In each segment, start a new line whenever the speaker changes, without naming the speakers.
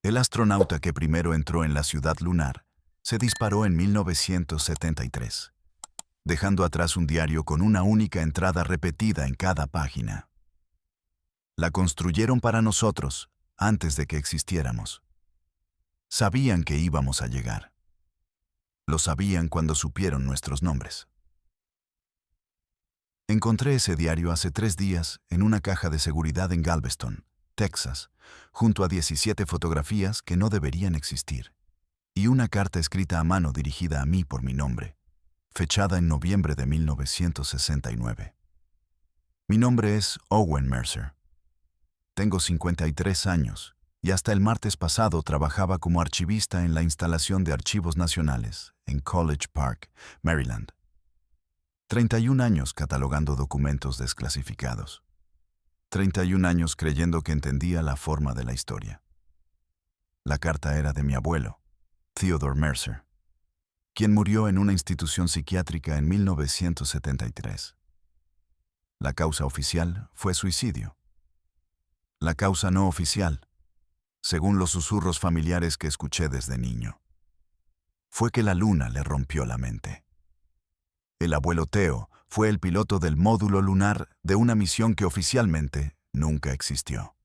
El astronauta que primero entró en la ciudad lunar se disparó en 1973, dejando atrás un diario con una única entrada repetida en cada página. La construyeron para nosotros, antes de que existiéramos. Sabían que íbamos a llegar. Lo sabían cuando supieron nuestros nombres. Encontré ese diario hace 3 días en una caja de seguridad en Galveston, Texas, junto a 17 fotografías que no deberían existir, y una carta escrita a mano dirigida a mí por mi nombre, fechada en noviembre de 1969. Mi nombre es Owen Mercer. Tengo 53 años y hasta el martes pasado trabajaba como archivista en la instalación de archivos nacionales en College Park, Maryland. 31 años catalogando documentos desclasificados. 31 años creyendo que entendía la forma de la historia. La carta era de mi abuelo, Theodore Mercer, quien murió en una institución psiquiátrica en 1973. La causa oficial fue suicidio. La causa no oficial, según los susurros familiares que escuché desde niño, fue que la luna le rompió la mente. El abuelo Theo fue el piloto del módulo lunar de una misión que oficialmente nunca existió.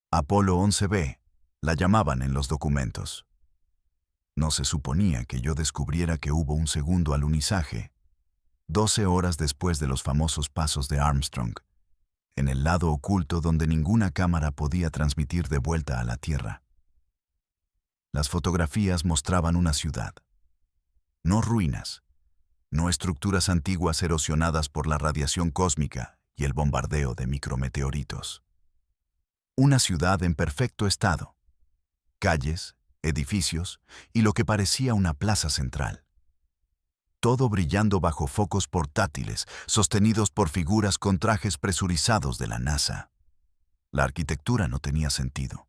Apolo 11B, la llamaban en los documentos. No se suponía que yo descubriera que hubo un segundo alunizaje, 12 horas después de los famosos pasos de Armstrong, en el lado oculto donde ninguna cámara podía transmitir de vuelta a la Tierra. Las fotografías mostraban una ciudad, no ruinas, no estructuras antiguas erosionadas por la radiación cósmica y el bombardeo de micrometeoritos. Una ciudad en perfecto estado, calles, edificios y lo que parecía una plaza central. Todo brillando bajo focos portátiles, sostenidos por figuras con trajes presurizados de la NASA. La arquitectura no tenía sentido.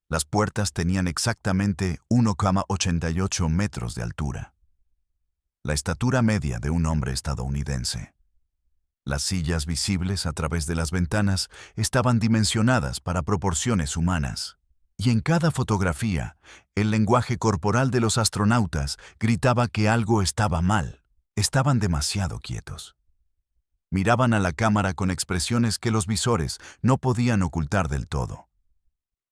Las puertas tenían exactamente 1,88 metros de altura. La estatura media de un hombre estadounidense. Las sillas visibles a través de las ventanas estaban dimensionadas para proporciones humanas. Y en cada fotografía, el lenguaje corporal de los astronautas gritaba que algo estaba mal. Estaban demasiado quietos. Miraban a la cámara con expresiones que los visores no podían ocultar del todo.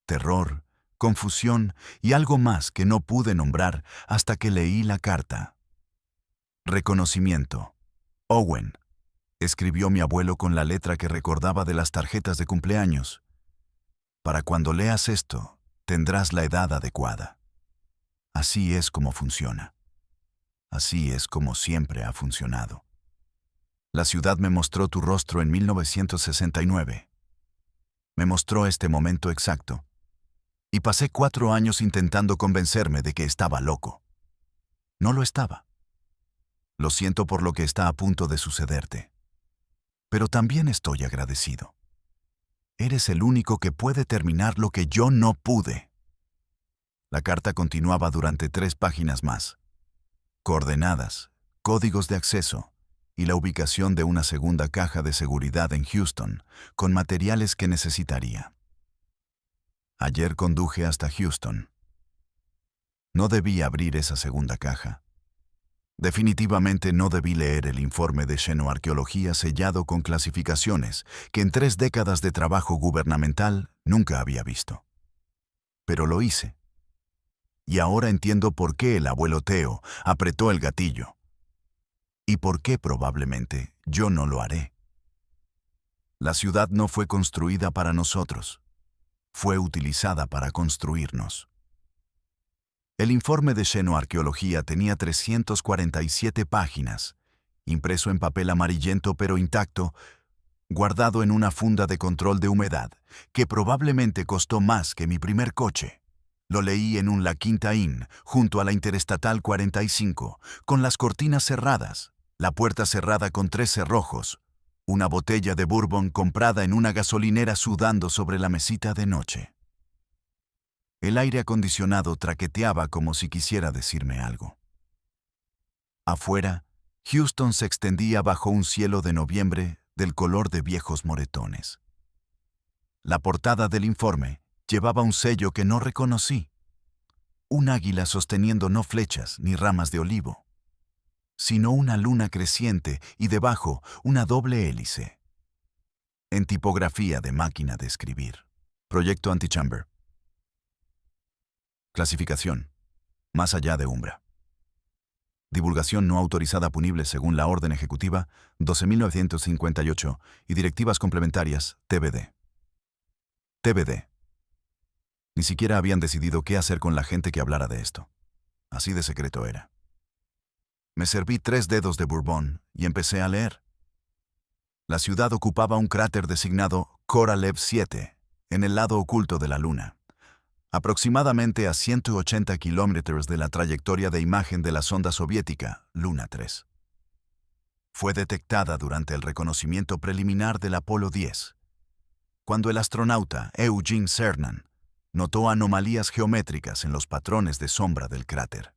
Terror, confusión y algo más que no pude nombrar hasta que leí la carta. Reconocimiento. Owen, escribió mi abuelo con la letra que recordaba de las tarjetas de cumpleaños. Para cuando leas esto, tendrás la edad adecuada. Así es como funciona. Así es como siempre ha funcionado. La ciudad me mostró tu rostro en 1969. Me mostró este momento exacto. Y pasé 4 años intentando convencerme de que estaba loco. No lo estaba. Lo siento por lo que está a punto de sucederte. Pero también estoy agradecido. Eres el único que puede terminar lo que yo no pude. La carta continuaba durante 3 páginas más. Coordenadas, códigos de acceso y la ubicación de una segunda caja de seguridad en Houston, con materiales que necesitaría. Ayer conduje hasta Houston. No debí abrir esa segunda caja. Definitivamente no debí leer el informe de xenoarqueología sellado con clasificaciones que en 3 décadas de trabajo gubernamental nunca había visto. Pero lo hice. Y ahora entiendo por qué el abuelo Theo apretó el gatillo. Y por qué probablemente yo no lo haré. La ciudad no fue construida para nosotros. Fue utilizada para construirnos. El informe de xenoarqueología tenía 347 páginas, impreso en papel amarillento pero intacto, guardado en una funda de control de humedad, que probablemente costó más que mi primer coche. Lo leí en un La Quinta Inn, junto a la Interestatal 45, con las cortinas cerradas, la puerta cerrada con 3 cerrojos, una botella de bourbon comprada en una gasolinera sudando sobre la mesita de noche. El aire acondicionado traqueteaba como si quisiera decirme algo. Afuera, Houston se extendía bajo un cielo de noviembre del color de viejos moretones. La portada del informe Llevaba un sello que no reconocí. Un águila sosteniendo no flechas ni ramas de olivo, sino una luna creciente y debajo una doble hélice. En tipografía de máquina de escribir. Proyecto Antichamber. Clasificación: más allá de Umbra. Divulgación no autorizada punible según la Orden Ejecutiva 12.958 y Directivas Complementarias TBD. TBD. Ni siquiera habían decidido qué hacer con la gente que hablara de esto. Así de secreto era. Me serví 3 dedos de Bourbon y empecé a leer. La ciudad ocupaba un cráter designado Korolev 7, en el lado oculto de la Luna, aproximadamente a 180 kilómetros de la trayectoria de imagen de la sonda soviética Luna 3. Fue detectada durante el reconocimiento preliminar del Apolo 10, cuando el astronauta Eugene Cernan notó anomalías geométricas en los patrones de sombra del cráter.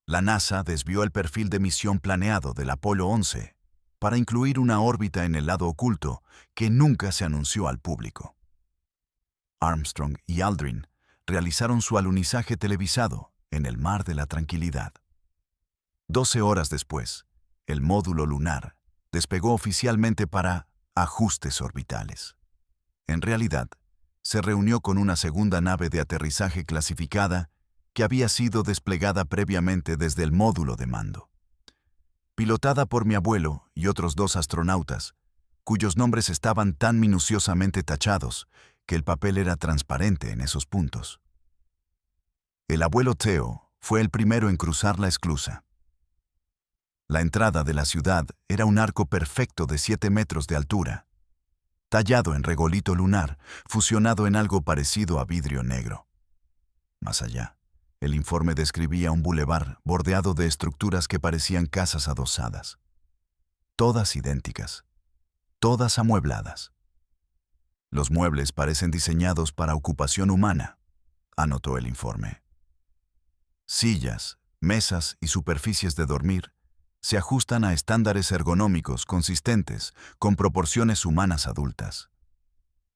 La NASA desvió el perfil de misión planeado del Apolo 11 para incluir una órbita en el lado oculto que nunca se anunció al público. Armstrong y Aldrin realizaron su alunizaje televisado en el Mar de la Tranquilidad. 12 horas después, el módulo lunar despegó oficialmente para ajustes orbitales. En realidad, se reunió con una segunda nave de aterrizaje clasificada que había sido desplegada previamente desde el módulo de mando. Pilotada por mi abuelo y otros 2 astronautas, cuyos nombres estaban tan minuciosamente tachados que el papel era transparente en esos puntos. El abuelo Theo fue el primero en cruzar la esclusa. La entrada de la ciudad era un arco perfecto de 7 metros de altura, tallado en regolito lunar, fusionado en algo parecido a vidrio negro. Más allá, el informe describía un bulevar bordeado de estructuras que parecían casas adosadas. Todas idénticas, todas amuebladas. Los muebles parecen diseñados para ocupación humana, anotó el informe. Sillas, mesas y superficies de dormir se ajustan a estándares ergonómicos consistentes con proporciones humanas adultas.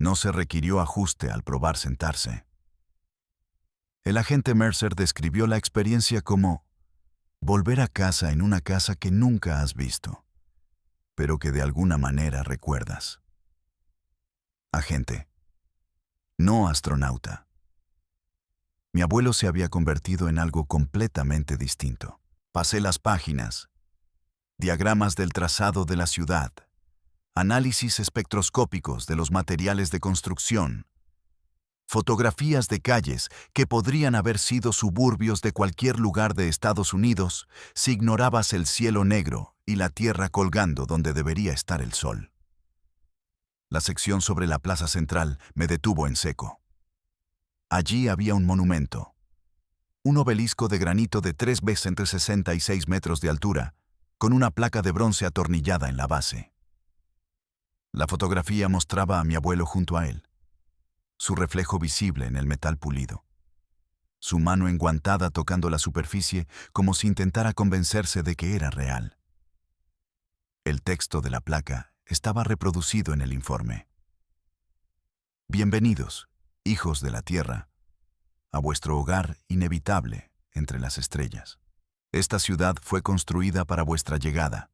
No se requirió ajuste al probar sentarse. El agente Mercer describió la experiencia como volver a casa en una casa que nunca has visto, pero que de alguna manera recuerdas. Agente. No astronauta. Mi abuelo se había convertido en algo completamente distinto. Pasé las páginas. Diagramas del trazado de la ciudad. Análisis espectroscópicos de los materiales de construcción. Fotografías de calles que podrían haber sido suburbios de cualquier lugar de Estados Unidos si ignorabas el cielo negro y la tierra colgando donde debería estar el sol. La sección sobre la plaza central me detuvo en seco. Allí había un monumento. Un obelisco de granito de 3 veces entre 66 metros de altura, con una placa de bronce atornillada en la base. La fotografía mostraba a mi abuelo junto a él, su reflejo visible en el metal pulido, su mano enguantada tocando la superficie como si intentara convencerse de que era real. El texto de la placa estaba reproducido en el informe. Bienvenidos, hijos de la Tierra, a vuestro hogar inevitable entre las estrellas. Esta ciudad fue construida para vuestra llegada,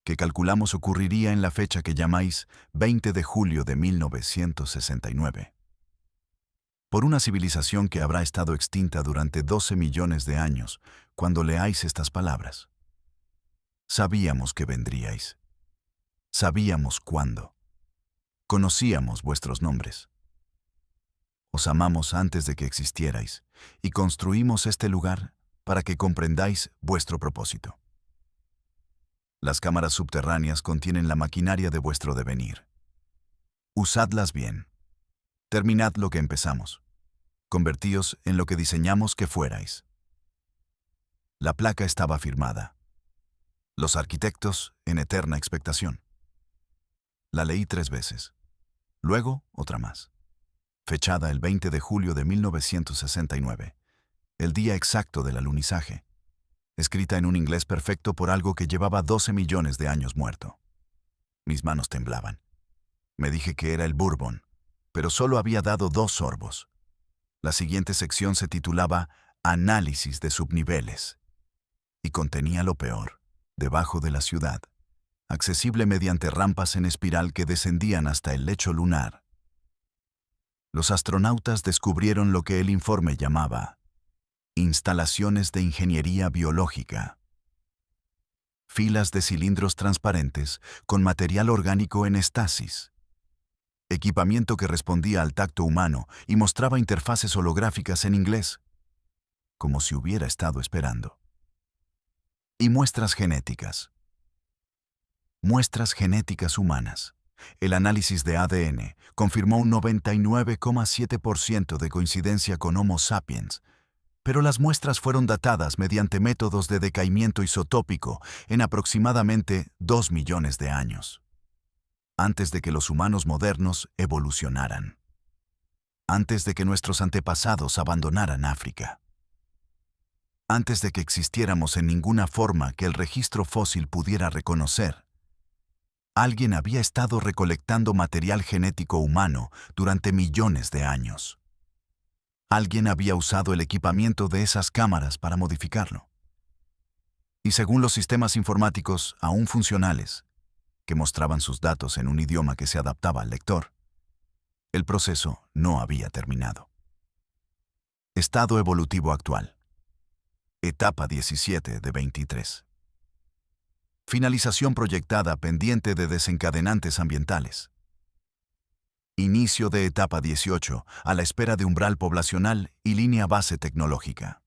que calculamos ocurriría en la fecha que llamáis 20 de julio de 1969. Por una civilización que habrá estado extinta durante 12 millones de años cuando leáis estas palabras. Sabíamos que vendríais. Sabíamos cuándo. Conocíamos vuestros nombres. Os amamos antes de que existierais y construimos este lugar para que comprendáis vuestro propósito. Las cámaras subterráneas contienen la maquinaria de vuestro devenir. Usadlas bien. Terminad lo que empezamos. Convertíos en lo que diseñamos que fuerais. La placa estaba firmada. Los arquitectos en eterna expectación. La leí 3 veces. Luego, otra más. Fechada el 20 de julio de 1969, el día exacto del alunizaje. Escrita en un inglés perfecto por algo que llevaba 12 millones de años muerto. Mis manos temblaban. Me dije que era el Bourbon, pero solo había dado 2 sorbos. La siguiente sección se titulaba Análisis de subniveles y contenía lo peor, debajo de la ciudad, accesible mediante rampas en espiral que descendían hasta el lecho lunar. Los astronautas descubrieron lo que el informe llamaba instalaciones de ingeniería biológica. Filas de cilindros transparentes con material orgánico en estasis. Equipamiento que respondía al tacto humano y mostraba interfaces holográficas en inglés, como si hubiera estado esperando. Y muestras genéticas. Muestras genéticas humanas. El análisis de ADN confirmó un 99,7% de coincidencia con Homo sapiens, pero las muestras fueron datadas mediante métodos de decaimiento isotópico en aproximadamente 2 millones de años, antes de que los humanos modernos evolucionaran, antes de que nuestros antepasados abandonaran África, antes de que existiéramos en ninguna forma que el registro fósil pudiera reconocer. Alguien había estado recolectando material genético humano durante millones de años. Alguien había usado el equipamiento de esas cámaras para modificarlo. Y según los sistemas informáticos aún funcionales, que mostraban sus datos en un idioma que se adaptaba al lector, el proceso no había terminado. Estado evolutivo actual. Etapa 17 de 23. Finalización proyectada pendiente de desencadenantes ambientales. Inicio de etapa 18, a la espera de umbral poblacional y línea base tecnológica.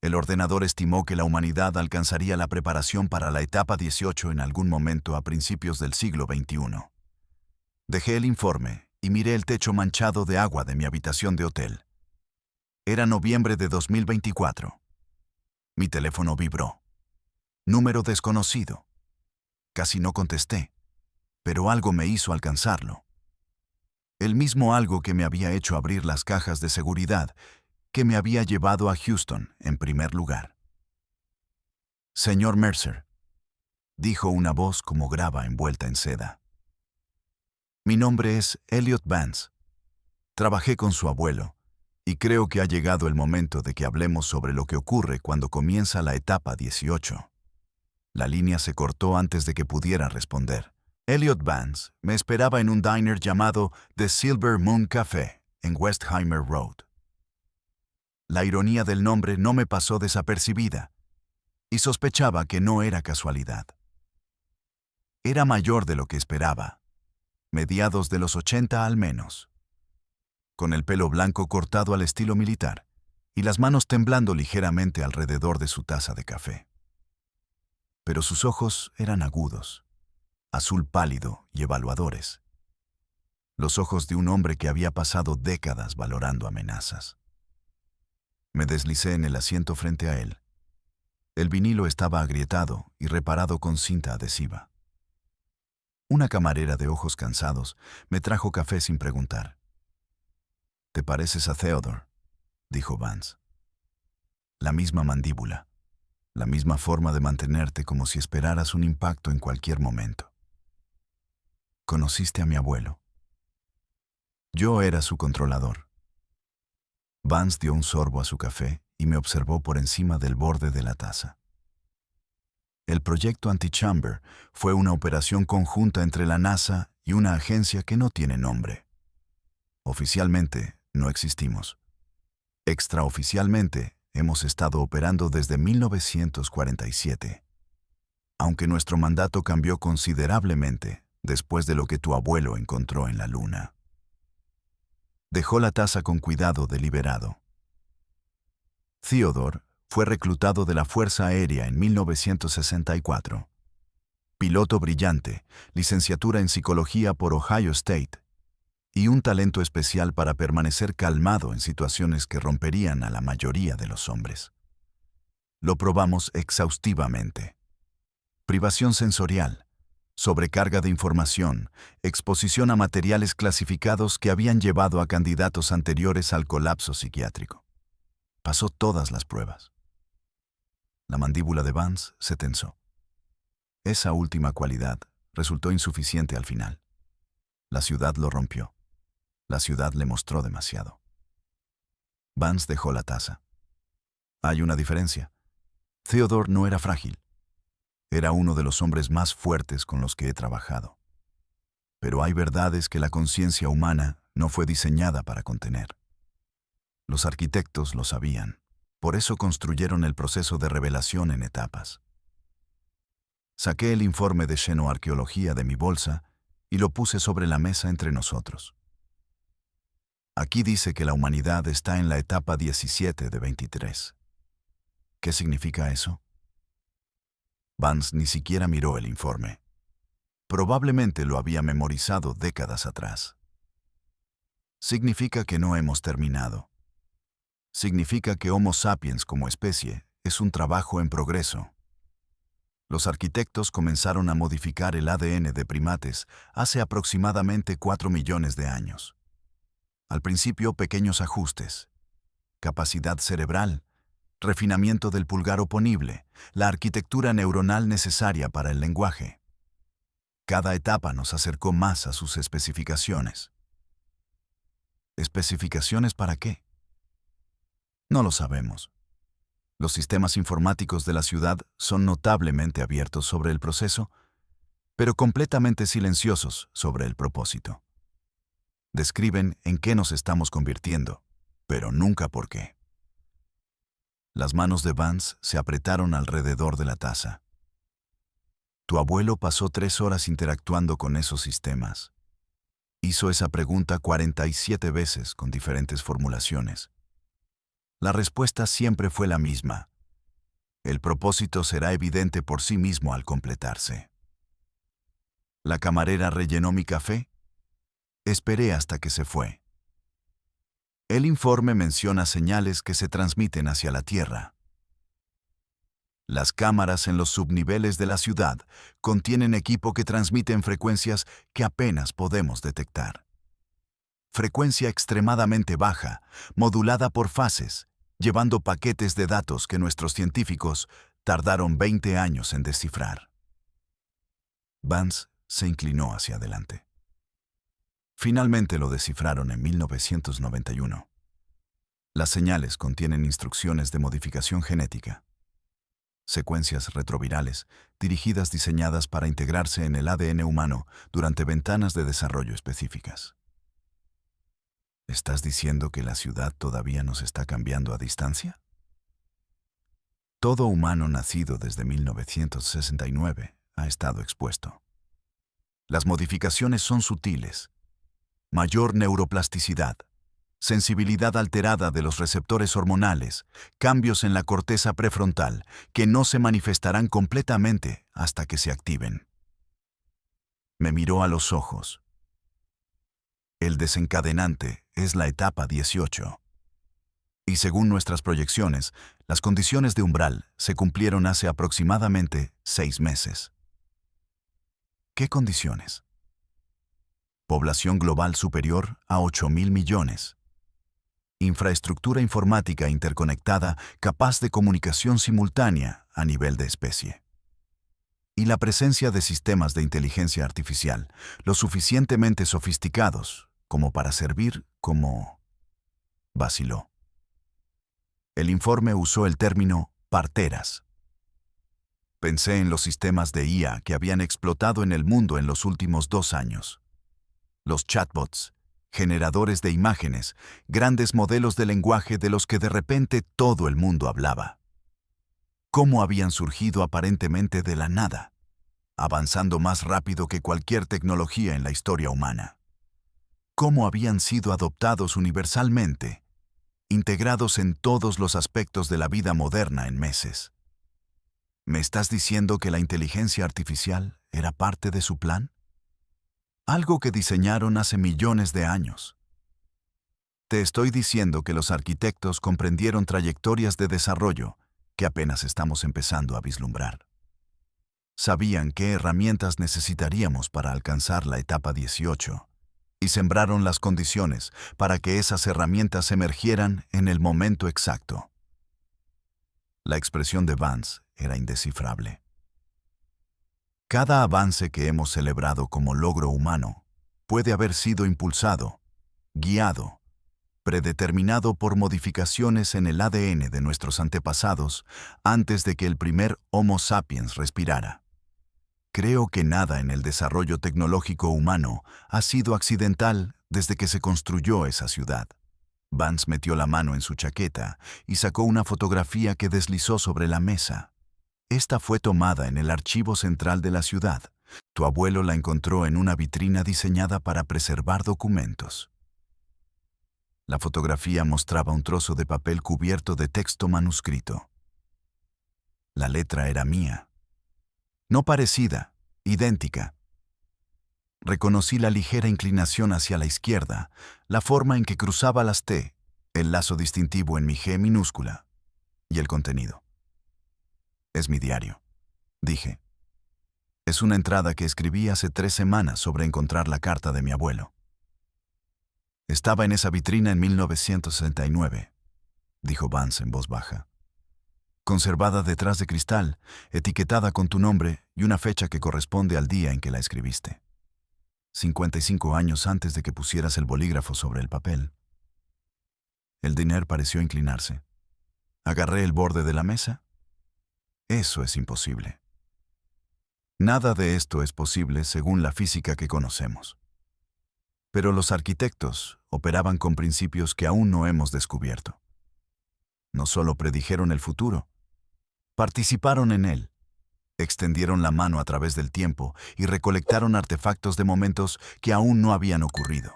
El ordenador estimó que la humanidad alcanzaría la preparación para la etapa 18 en algún momento a principios del siglo XXI. Dejé el informe y miré el techo manchado de agua de mi habitación de hotel. Era noviembre de 2024. Mi teléfono vibró. Número desconocido. Casi no contesté, pero algo me hizo alcanzarlo. El mismo algo que me había hecho abrir las cajas de seguridad, que me había llevado a Houston en primer lugar. Señor Mercer, dijo una voz como grava envuelta en seda. Mi nombre es Elliot Vance. Trabajé con su abuelo, y creo que ha llegado el momento de que hablemos sobre lo que ocurre cuando comienza la etapa 18. La línea se cortó antes de que pudiera responder. Elliot Vance me esperaba en un diner llamado The Silver Moon Café en Westheimer Road. La ironía del nombre no me pasó desapercibida, y sospechaba que no era casualidad. Era mayor de lo que esperaba, mediados de los 80 al menos, con el pelo blanco cortado al estilo militar y las manos temblando ligeramente alrededor de su taza de café. Pero sus ojos eran agudos, azul pálido y evaluadores. Los ojos de un hombre que había pasado décadas valorando amenazas. Me deslicé en el asiento frente a él. El vinilo estaba agrietado y reparado con cinta adhesiva. Una camarera de ojos cansados me trajo café sin preguntar. «¿Te pareces a Theodore?», dijo Vance. La misma mandíbula. La misma forma de mantenerte como si esperaras un impacto en cualquier momento. ¿Conociste a mi abuelo? Yo era su controlador. Vance dio un sorbo a su café y me observó por encima del borde de la taza. El proyecto Antichamber fue una operación conjunta entre la NASA y una agencia que no tiene nombre. Oficialmente, no existimos. Extraoficialmente, hemos estado operando desde 1947, aunque nuestro mandato cambió considerablemente después de lo que tu abuelo encontró en la Luna. Dejó la taza con cuidado deliberado. Theodore fue reclutado de la Fuerza Aérea en 1964. Piloto brillante, licenciatura en psicología por Ohio State, y un talento especial para permanecer calmado en situaciones que romperían a la mayoría de los hombres. Lo probamos exhaustivamente. Privación sensorial, sobrecarga de información, exposición a materiales clasificados que habían llevado a candidatos anteriores al colapso psiquiátrico. Pasó todas las pruebas. La mandíbula de Vance se tensó. Esa última cualidad resultó insuficiente al final. La ciudad lo rompió. La ciudad le mostró demasiado. Vance dejó la taza. Hay una diferencia. Theodore no era frágil. Era uno de los hombres más fuertes con los que he trabajado. Pero hay verdades que la conciencia humana no fue diseñada para contener. Los arquitectos lo sabían. Por eso construyeron el proceso de revelación en etapas. Saqué el informe de xenoarqueología de mi bolsa y lo puse sobre la mesa entre nosotros. Aquí dice que la humanidad está en la etapa 17 de 23. ¿Qué significa eso? Vance ni siquiera miró el informe. Probablemente lo había memorizado décadas atrás. Significa que no hemos terminado. Significa que Homo sapiens como especie es un trabajo en progreso. Los arquitectos comenzaron a modificar el ADN de primates hace aproximadamente 4 millones de años. Al principio, pequeños ajustes, capacidad cerebral, refinamiento del pulgar oponible, la arquitectura neuronal necesaria para el lenguaje. Cada etapa nos acercó más a sus especificaciones. ¿Especificaciones para qué? No lo sabemos. Los sistemas informáticos de la ciudad son notablemente abiertos sobre el proceso, pero completamente silenciosos sobre el propósito. Describen en qué nos estamos convirtiendo, pero nunca por qué. Las manos de Vance se apretaron alrededor de la taza. Tu abuelo pasó 3 horas interactuando con esos sistemas. Hizo esa pregunta 47 veces con diferentes formulaciones. La respuesta siempre fue la misma. El propósito será evidente por sí mismo al completarse. ¿La camarera rellenó mi café? Esperé hasta que se fue. El informe menciona señales que se transmiten hacia la Tierra. Las cámaras en los subniveles de la ciudad contienen equipo que transmite en frecuencias que apenas podemos detectar. Frecuencia extremadamente baja, modulada por fases, llevando paquetes de datos que nuestros científicos tardaron 20 años en descifrar. Vance se inclinó hacia adelante. Finalmente lo descifraron en 1991. Las señales contienen instrucciones de modificación genética. Secuencias retrovirales, diseñadas para integrarse en el ADN humano durante ventanas de desarrollo específicas. ¿Estás diciendo que la ciudad todavía nos está cambiando a distancia? Todo humano nacido desde 1969 ha estado expuesto. Las modificaciones son sutiles. Mayor neuroplasticidad, sensibilidad alterada de los receptores hormonales, cambios en la corteza prefrontal que no se manifestarán completamente hasta que se activen. Me miró a los ojos. El desencadenante es la etapa 18. Y según nuestras proyecciones, las condiciones de umbral se cumplieron hace aproximadamente 6 meses. ¿Qué condiciones? Población global superior a 8.000 millones. Infraestructura informática interconectada capaz de comunicación simultánea a nivel de especie. Y la presencia de sistemas de inteligencia artificial lo suficientemente sofisticados como para servir como... Vaciló. El informe usó el término parteras. Pensé en los sistemas de IA que habían explotado en el mundo en los últimos 2 años. Los chatbots, generadores de imágenes, grandes modelos de lenguaje de los que de repente todo el mundo hablaba. ¿Cómo habían surgido aparentemente de la nada, avanzando más rápido que cualquier tecnología en la historia humana? ¿Cómo habían sido adoptados universalmente, integrados en todos los aspectos de la vida moderna en meses? ¿Me estás diciendo que la inteligencia artificial era parte de su plan? Algo que diseñaron hace millones de años. Te estoy diciendo que los arquitectos comprendieron trayectorias de desarrollo que apenas estamos empezando a vislumbrar. Sabían qué herramientas necesitaríamos para alcanzar la etapa 18 y sembraron las condiciones para que esas herramientas emergieran en el momento exacto. La expresión de Vance era indescifrable. Cada avance que hemos celebrado como logro humano puede haber sido impulsado, guiado, predeterminado por modificaciones en el ADN de nuestros antepasados antes de que el primer Homo sapiens respirara. Creo que nada en el desarrollo tecnológico humano ha sido accidental desde que se construyó esa ciudad. Vance metió la mano en su chaqueta y sacó una fotografía que deslizó sobre la mesa. Esta fue tomada en el archivo central de la ciudad. Tu abuelo la encontró en una vitrina diseñada para preservar documentos. La fotografía mostraba un trozo de papel cubierto de texto manuscrito. La letra era mía. No parecida, idéntica. Reconocí la ligera inclinación hacia la izquierda, la forma en que cruzaba las T, el lazo distintivo en mi G minúscula, y el contenido. Es mi diario, dije. Es una entrada que escribí hace 3 semanas sobre encontrar la carta de mi abuelo. Estaba en esa vitrina en 1969, dijo Vance en voz baja. Conservada detrás de cristal, etiquetada con tu nombre y una fecha que corresponde al día en que la escribiste. 55 años antes de que pusieras el bolígrafo sobre el papel. El diner pareció inclinarse. Agarré el borde de la mesa. Eso es imposible. Nada de esto es posible según la física que conocemos. Pero los arquitectos operaban con principios que aún no hemos descubierto. No solo predijeron el futuro, participaron en él, extendieron la mano a través del tiempo y recolectaron artefactos de momentos que aún no habían ocurrido.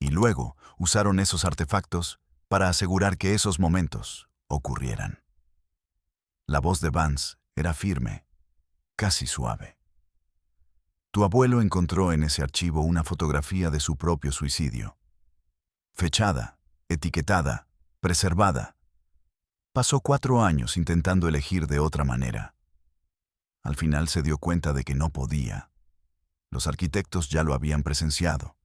Y luego usaron esos artefactos para asegurar que esos momentos ocurrieran. La voz de Vance era firme, casi suave. Tu abuelo encontró en ese archivo una fotografía de su propio suicidio. Fechada, etiquetada, preservada. Pasó 4 años intentando elegir de otra manera. Al final se dio cuenta de que no podía. Los arquitectos ya lo habían presenciado.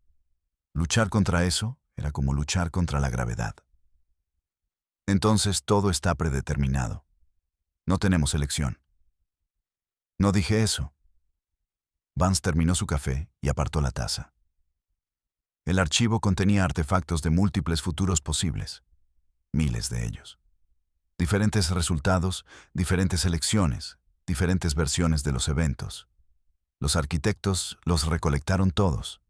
Luchar contra eso era como luchar contra la gravedad. Entonces todo está predeterminado. No tenemos elección. No dije eso. Vance terminó su café y apartó la taza. El archivo contenía artefactos de múltiples futuros posibles. Miles de ellos. Diferentes resultados, diferentes elecciones, diferentes versiones de los eventos. Los arquitectos los recolectaron todos.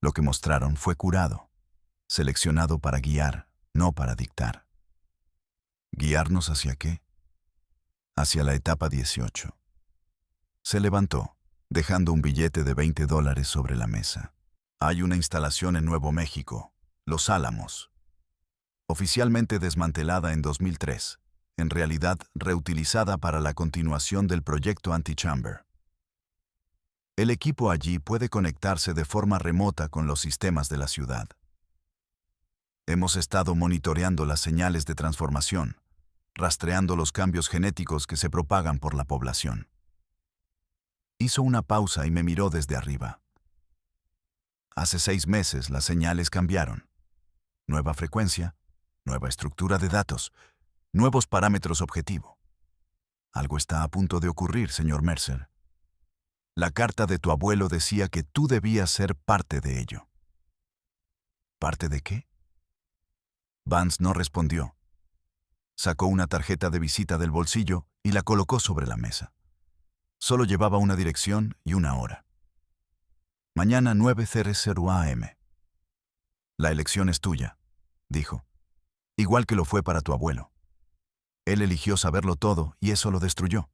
Lo que mostraron fue curado, seleccionado para guiar, no para dictar. ¿Guiarnos hacia qué? Hacia la etapa 18. Se levantó, dejando un billete de $20 sobre la mesa. Hay una instalación en Nuevo México, Los Álamos. Oficialmente desmantelada en 2003, en realidad reutilizada para la continuación del proyecto Antichamber. El equipo allí puede conectarse de forma remota con los sistemas de la ciudad. Hemos estado monitoreando las señales de transformación, rastreando los cambios genéticos que se propagan por la población. Hizo una pausa y me miró desde arriba. Hace 6 meses las señales cambiaron. Nueva frecuencia, nueva estructura de datos, nuevos parámetros objetivo. Algo está a punto de ocurrir, señor Mercer. La carta de tu abuelo decía que tú debías ser parte de ello. ¿Parte de qué? Vance no respondió. Sacó una tarjeta de visita del bolsillo y la colocó sobre la mesa. Solo llevaba una dirección y una hora. Mañana 9:00 AM. La elección es tuya, dijo. Igual que lo fue para tu abuelo. Él eligió saberlo todo y eso lo destruyó.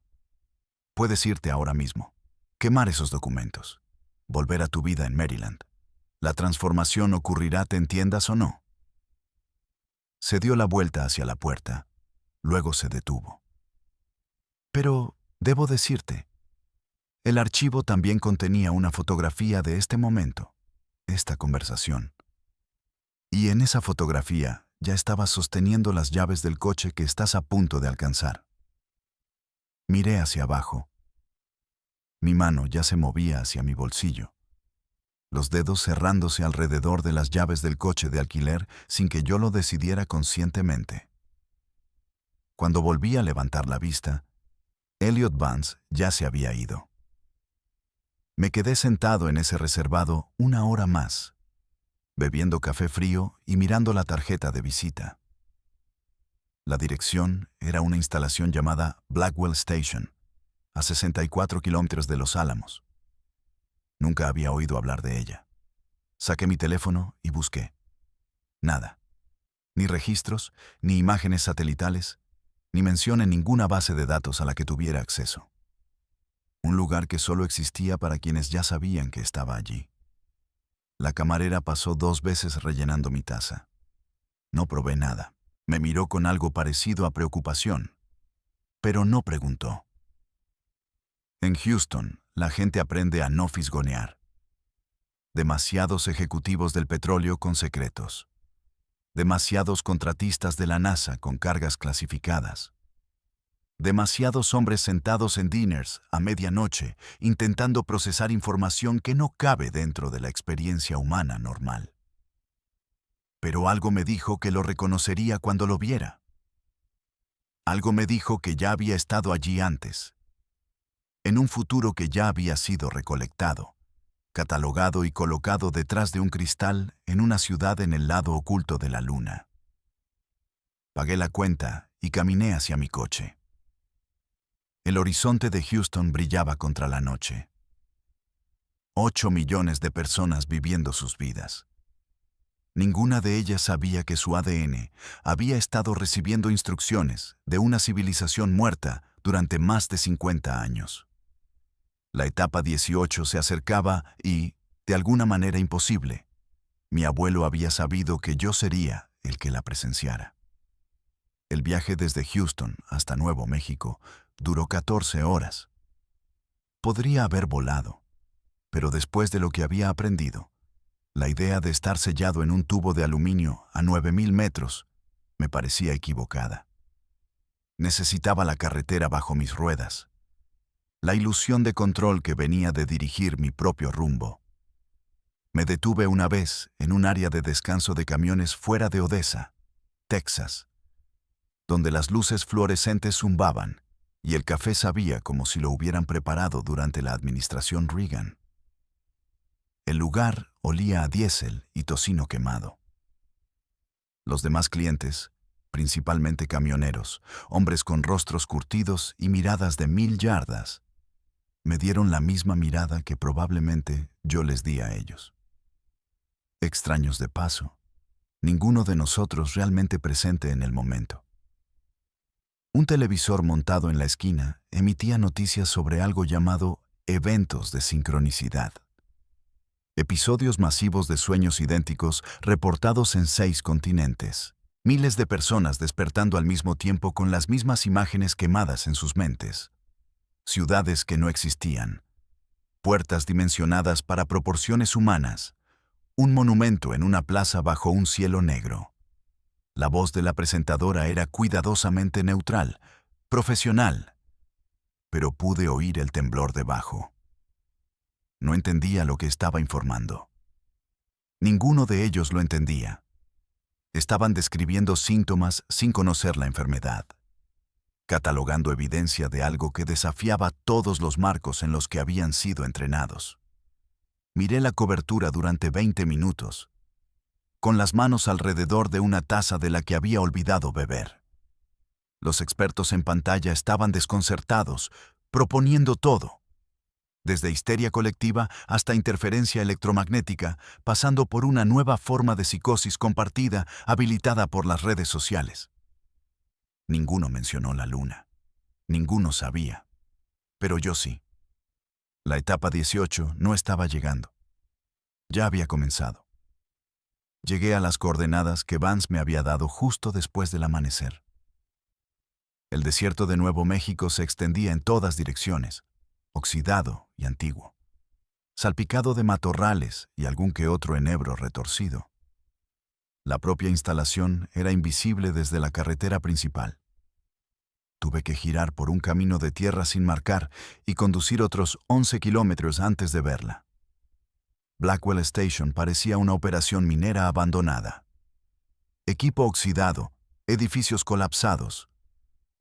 Puedes irte ahora mismo. Quemar esos documentos. Volver a tu vida en Maryland. La transformación ocurrirá, te entiendas o no. Se dio la vuelta hacia la puerta. Luego se detuvo. Pero, debo decirte, el archivo también contenía una fotografía de este momento, esta conversación. Y en esa fotografía ya estabas sosteniendo las llaves del coche que estás a punto de alcanzar. Miré hacia abajo. Mi mano ya se movía hacia mi bolsillo, los dedos cerrándose alrededor de las llaves del coche de alquiler sin que yo lo decidiera conscientemente. Cuando volví a levantar la vista, Elliot Vance ya se había ido. Me quedé sentado en ese reservado 1 hora más, bebiendo café frío y mirando la tarjeta de visita. La dirección era una instalación llamada Blackwell Station, a 64 kilómetros de Los Álamos. Nunca había oído hablar de ella. Saqué mi teléfono y busqué. Nada. Ni registros, ni imágenes satelitales, ni mención en ninguna base de datos a la que tuviera acceso. Un lugar que solo existía para quienes ya sabían que estaba allí. La camarera pasó 2 veces rellenando mi taza. No probé nada. Me miró con algo parecido a preocupación, pero no preguntó. En Houston, la gente aprende a no fisgonear. Demasiados ejecutivos del petróleo con secretos. Demasiados contratistas de la NASA con cargas clasificadas. Demasiados hombres sentados en diners a medianoche intentando procesar información que no cabe dentro de la experiencia humana normal. Pero algo me dijo que lo reconocería cuando lo viera. Algo me dijo que ya había estado allí antes, en un futuro que ya había sido recolectado, catalogado y colocado detrás de un cristal en una ciudad en el lado oculto de la luna. Pagué la cuenta y caminé hacia mi coche. El horizonte de Houston brillaba contra la noche. 8 millones de personas viviendo sus vidas. Ninguna de ellas sabía que su ADN había estado recibiendo instrucciones de una civilización muerta durante más de 50 años. La etapa 18 se acercaba y, de alguna manera imposible, mi abuelo había sabido que yo sería el que la presenciara. El viaje desde Houston hasta Nuevo México duró 14 horas. Podría haber volado, pero después de lo que había aprendido, la idea de estar sellado en un tubo de aluminio a 9,000 metros me parecía equivocada. Necesitaba la carretera bajo mis ruedas, la ilusión de control que venía de dirigir mi propio rumbo. Me detuve una vez en un área de descanso de camiones fuera de Odessa, Texas, donde las luces fluorescentes zumbaban y el café sabía como si lo hubieran preparado durante la administración Reagan. El lugar olía a diésel y tocino quemado. Los demás clientes, principalmente camioneros, hombres con rostros curtidos y miradas de 1000 yardas, me dieron la misma mirada que probablemente yo les di a ellos. Extraños de paso, ninguno de nosotros realmente presente en el momento. Un televisor montado en la esquina emitía noticias sobre algo llamado eventos de sincronicidad. Episodios masivos de sueños idénticos reportados en 6 continentes. Miles de personas despertando al mismo tiempo con las mismas imágenes quemadas en sus mentes. Ciudades que no existían. Puertas dimensionadas para proporciones humanas. Un monumento en una plaza bajo un cielo negro. La voz de la presentadora era cuidadosamente neutral, profesional, pero pude oír el temblor debajo. No entendía lo que estaba informando. Ninguno de ellos lo entendía. Estaban describiendo síntomas sin conocer la enfermedad, catalogando evidencia de algo que desafiaba todos los marcos en los que habían sido entrenados. Miré la cobertura durante 20 minutos, con las manos alrededor de una taza de la que había olvidado beber. Los expertos en pantalla estaban desconcertados, proponiendo todo, desde histeria colectiva hasta interferencia electromagnética, pasando por una nueva forma de psicosis compartida habilitada por las redes sociales. Ninguno mencionó la luna. Ninguno sabía. Pero yo sí. La etapa 18 no estaba llegando. Ya había comenzado. Llegué a las coordenadas que Vance me había dado justo después del amanecer. El desierto de Nuevo México se extendía en todas direcciones, oxidado y antiguo, salpicado de matorrales y algún que otro enebro retorcido. La propia instalación era invisible desde la carretera principal. Tuve que girar por un camino de tierra sin marcar y conducir otros 11 kilómetros antes de verla. Blackwell Station parecía una operación minera abandonada. Equipo oxidado, edificios colapsados,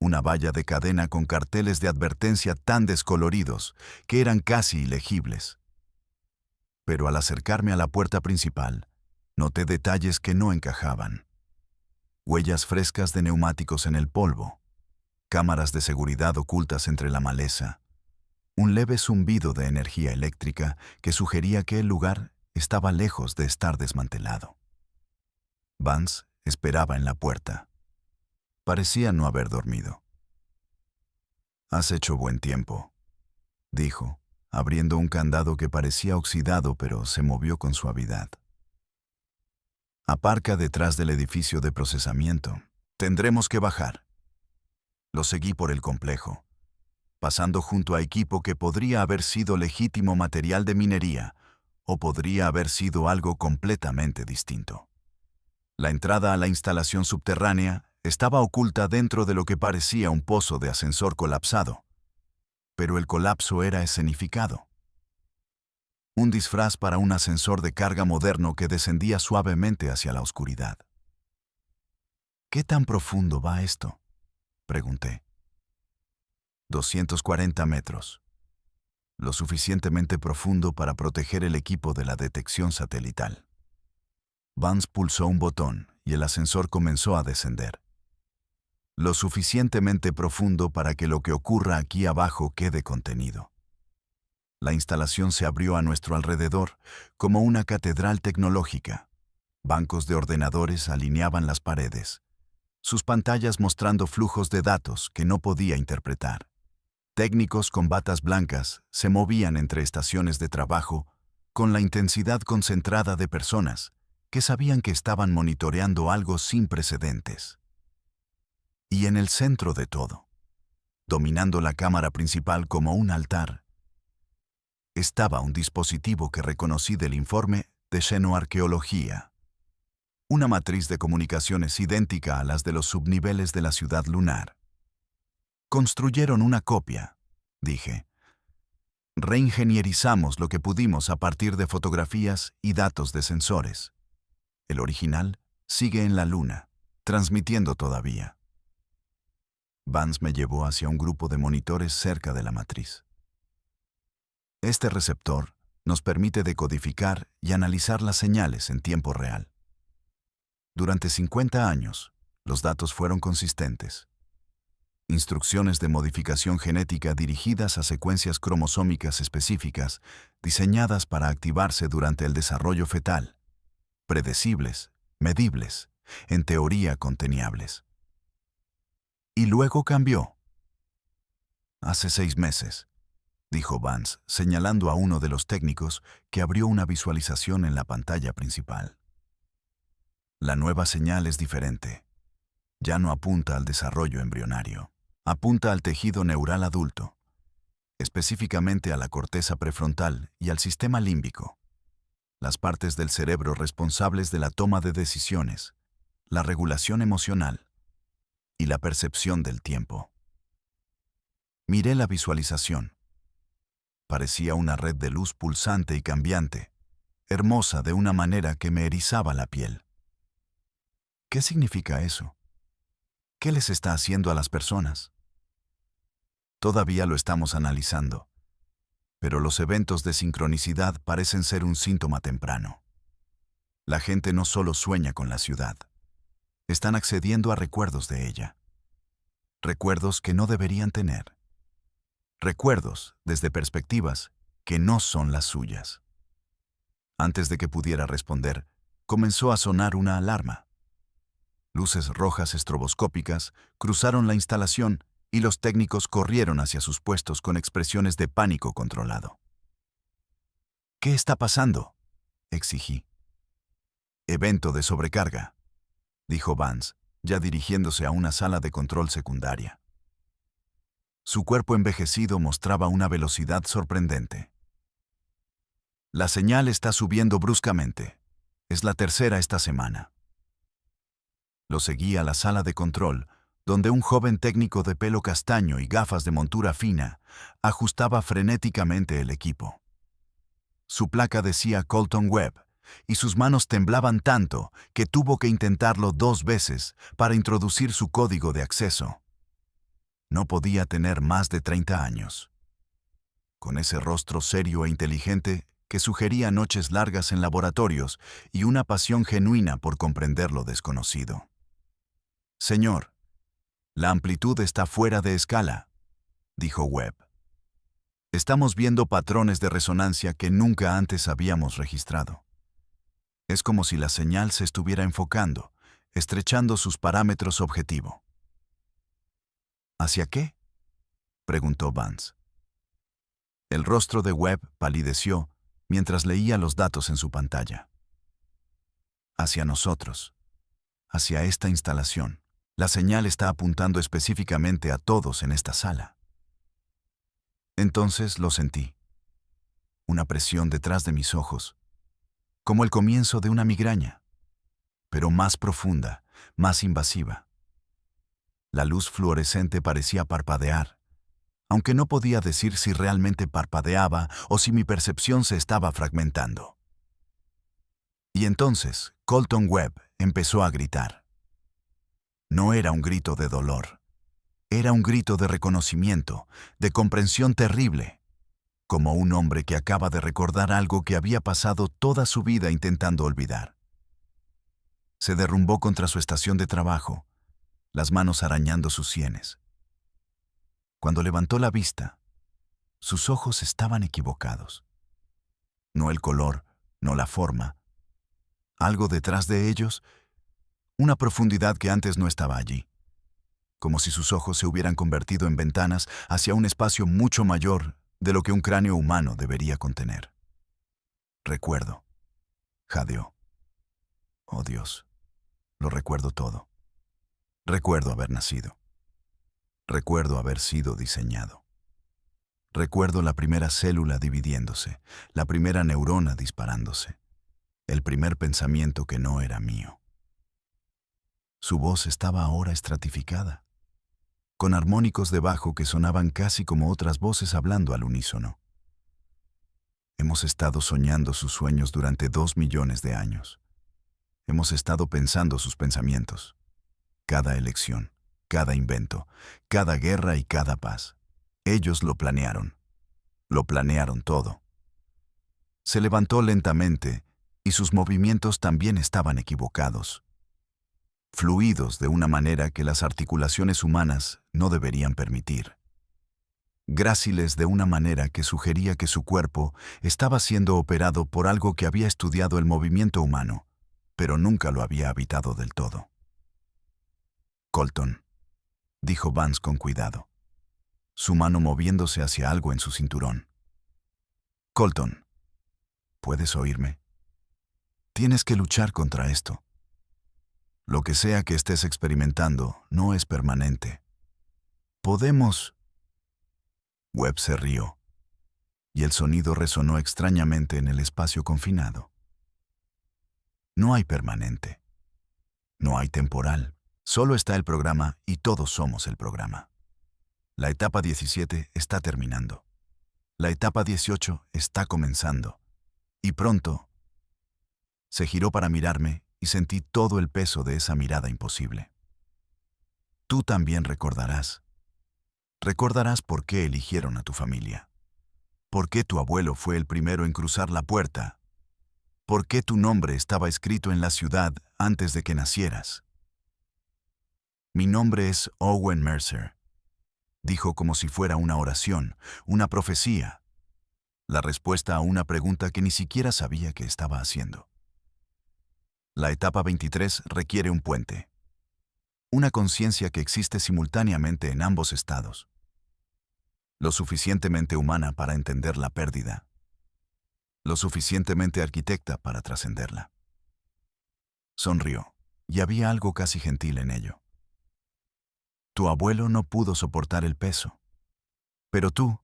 una valla de cadena con carteles de advertencia tan descoloridos que eran casi ilegibles. Pero al acercarme a la puerta principal, Noté detalles que no encajaban. Huellas frescas de neumáticos en el polvo, cámaras de seguridad ocultas entre la maleza, un leve zumbido de energía eléctrica que sugería que el lugar estaba lejos de estar desmantelado. Vance esperaba en la puerta. Parecía no haber dormido. «Has hecho buen tiempo», dijo, abriendo un candado que parecía oxidado pero se movió con suavidad. «Aparca detrás del edificio de procesamiento. Tendremos que bajar». Lo seguí por el complejo, pasando junto a equipo que podría haber sido legítimo material de minería o podría haber sido algo completamente distinto. La entrada a la instalación subterránea estaba oculta dentro de lo que parecía un pozo de ascensor colapsado, pero el colapso era escenificado. Un disfraz para un ascensor de carga moderno que descendía suavemente hacia la oscuridad. «¿Qué tan profundo va esto?», pregunté. 240 metros. Lo suficientemente profundo para proteger el equipo de la detección satelital. Vance pulsó un botón y el ascensor comenzó a descender. Lo suficientemente profundo para que lo que ocurra aquí abajo quede contenido. La instalación se abrió a nuestro alrededor como una catedral tecnológica. Bancos de ordenadores alineaban las paredes, sus pantallas mostrando flujos de datos que no podía interpretar. Técnicos con batas blancas se movían entre estaciones de trabajo con la intensidad concentrada de personas que sabían que estaban monitoreando algo sin precedentes. Y en el centro de todo, dominando la cámara principal como un altar, estaba un dispositivo que reconocí del informe de xenoarqueología. Una matriz de comunicaciones idéntica a las de los subniveles de la ciudad lunar. «Construyeron una copia», dije. «Reingenierizamos lo que pudimos a partir de fotografías y datos de sensores. El original sigue en la luna, transmitiendo todavía». Vance me llevó hacia un grupo de monitores cerca de la matriz. Este receptor nos permite decodificar y analizar las señales en tiempo real. Durante 50 años, los datos fueron consistentes. Instrucciones de modificación genética dirigidas a secuencias cromosómicas específicas diseñadas para activarse durante el desarrollo fetal. Predecibles, medibles, en teoría contenibles. Y luego cambió. «Hace 6 meses», dijo Vance, señalando a uno de los técnicos que abrió una visualización en la pantalla principal. «La nueva señal es diferente. Ya no apunta al desarrollo embrionario. Apunta al tejido neural adulto, específicamente a la corteza prefrontal y al sistema límbico, las partes del cerebro responsables de la toma de decisiones, la regulación emocional y la percepción del tiempo». Miré la visualización. Parecía una red de luz pulsante y cambiante, hermosa de una manera que me erizaba la piel. ¿Qué significa eso? ¿Qué les está haciendo a las personas? Todavía lo estamos analizando, pero los eventos de sincronicidad parecen ser un síntoma temprano. La gente no solo sueña con la ciudad, están accediendo a recuerdos de ella. Recuerdos que no deberían tener. Recuerdos desde perspectivas que no son las suyas. Antes de que pudiera responder, comenzó a sonar una alarma. Luces rojas estroboscópicas cruzaron la instalación y los técnicos corrieron hacia sus puestos con expresiones de pánico controlado. «¿Qué está pasando?», exigí. «Evento de sobrecarga», dijo Vance, ya dirigiéndose a una sala de control secundaria. Su cuerpo envejecido mostraba una velocidad sorprendente. «La señal está subiendo bruscamente. Es la tercera esta semana». Lo seguí a la sala de control, donde un joven técnico de pelo castaño y gafas de montura fina ajustaba frenéticamente el equipo. Su placa decía Colton Webb, y sus manos temblaban tanto que tuvo que intentarlo 2 veces para introducir su código de acceso. No podía tener más de 30 años. Con ese rostro serio e inteligente, que sugería noches largas en laboratorios y una pasión genuina por comprender lo desconocido. «Señor, la amplitud está fuera de escala», dijo Webb. «Estamos viendo patrones de resonancia que nunca antes habíamos registrado. Es como si la señal se estuviera enfocando, estrechando sus parámetros objetivo». «¿Hacia qué?», preguntó Vance. El rostro de Webb palideció mientras leía los datos en su pantalla. «Hacia nosotros, hacia esta instalación. La señal está apuntando específicamente a todos en esta sala». Entonces lo sentí. Una presión detrás de mis ojos, como el comienzo de una migraña, pero más profunda, más invasiva. La luz fluorescente parecía parpadear, aunque no podía decir si realmente parpadeaba o si mi percepción se estaba fragmentando. Y entonces, Colton Webb empezó a gritar. No era un grito de dolor. Era un grito de reconocimiento, de comprensión terrible, como un hombre que acaba de recordar algo que había pasado toda su vida intentando olvidar. Se derrumbó contra su estación de trabajo, las manos arañando sus sienes. Cuando levantó la vista, sus ojos estaban equivocados. No el color, no la forma. Algo detrás de ellos, una profundidad que antes no estaba allí, como si sus ojos se hubieran convertido en ventanas hacia un espacio mucho mayor de lo que un cráneo humano debería contener. «Recuerdo», jadeó. «Oh Dios, lo recuerdo todo. Recuerdo haber nacido. Recuerdo haber sido diseñado. Recuerdo la primera célula dividiéndose, la primera neurona disparándose, el primer pensamiento que no era mío». Su voz estaba ahora estratificada, con armónicos de bajo que sonaban casi como otras voces hablando al unísono. Hemos estado soñando sus sueños durante 2 millones de años. Hemos estado pensando sus pensamientos. Cada elección, cada invento, cada guerra y cada paz. Ellos lo planearon. Lo planearon todo. Se levantó lentamente y sus movimientos también estaban equivocados, fluidos de una manera que las articulaciones humanas no deberían permitir. Gráciles de una manera que sugería que su cuerpo estaba siendo operado por algo que había estudiado el movimiento humano, pero nunca lo había habitado del todo. «Colton», dijo Vance con cuidado, su mano moviéndose hacia algo en su cinturón. «Colton, ¿puedes oírme? Tienes que luchar contra esto. Lo que sea que estés experimentando no es permanente. Podemos...» Webb se rió, y el sonido resonó extrañamente en el espacio confinado. «No hay permanente. No hay temporal. Solo está el programa y todos somos el programa. La etapa 17 está terminando. La etapa 18 está comenzando. Y pronto...» Se giró para mirarme y sentí todo el peso de esa mirada imposible. «Tú también recordarás. Recordarás por qué eligieron a tu familia. Por qué tu abuelo fue el primero en cruzar la puerta. Por qué tu nombre estaba escrito en la ciudad antes de que nacieras». «Mi nombre es Owen Mercer», dijo como si fuera una oración, una profecía, la respuesta a una pregunta que ni siquiera sabía que estaba haciendo. «La etapa 23 requiere un puente. Una conciencia que existe simultáneamente en ambos estados. Lo suficientemente humana para entender la pérdida. Lo suficientemente arquitecta para trascenderla». Sonrió, y había algo casi gentil en ello. «Tu abuelo no pudo soportar el peso. Pero tú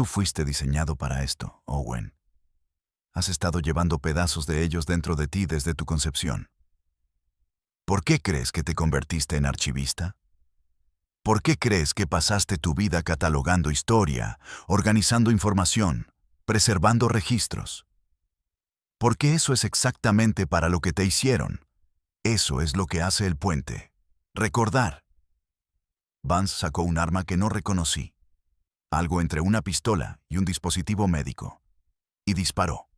fuiste diseñado para esto, Owen. Has estado llevando pedazos de ellos dentro de ti desde tu concepción. ¿Por qué crees que te convertiste en archivista? ¿Por qué crees que pasaste tu vida catalogando historia, organizando información, preservando registros? Porque eso es exactamente para lo que te hicieron. Eso es lo que hace el puente. Recordar». Vance sacó un arma que no reconocí. Algo entre una pistola y un dispositivo médico. y disparó.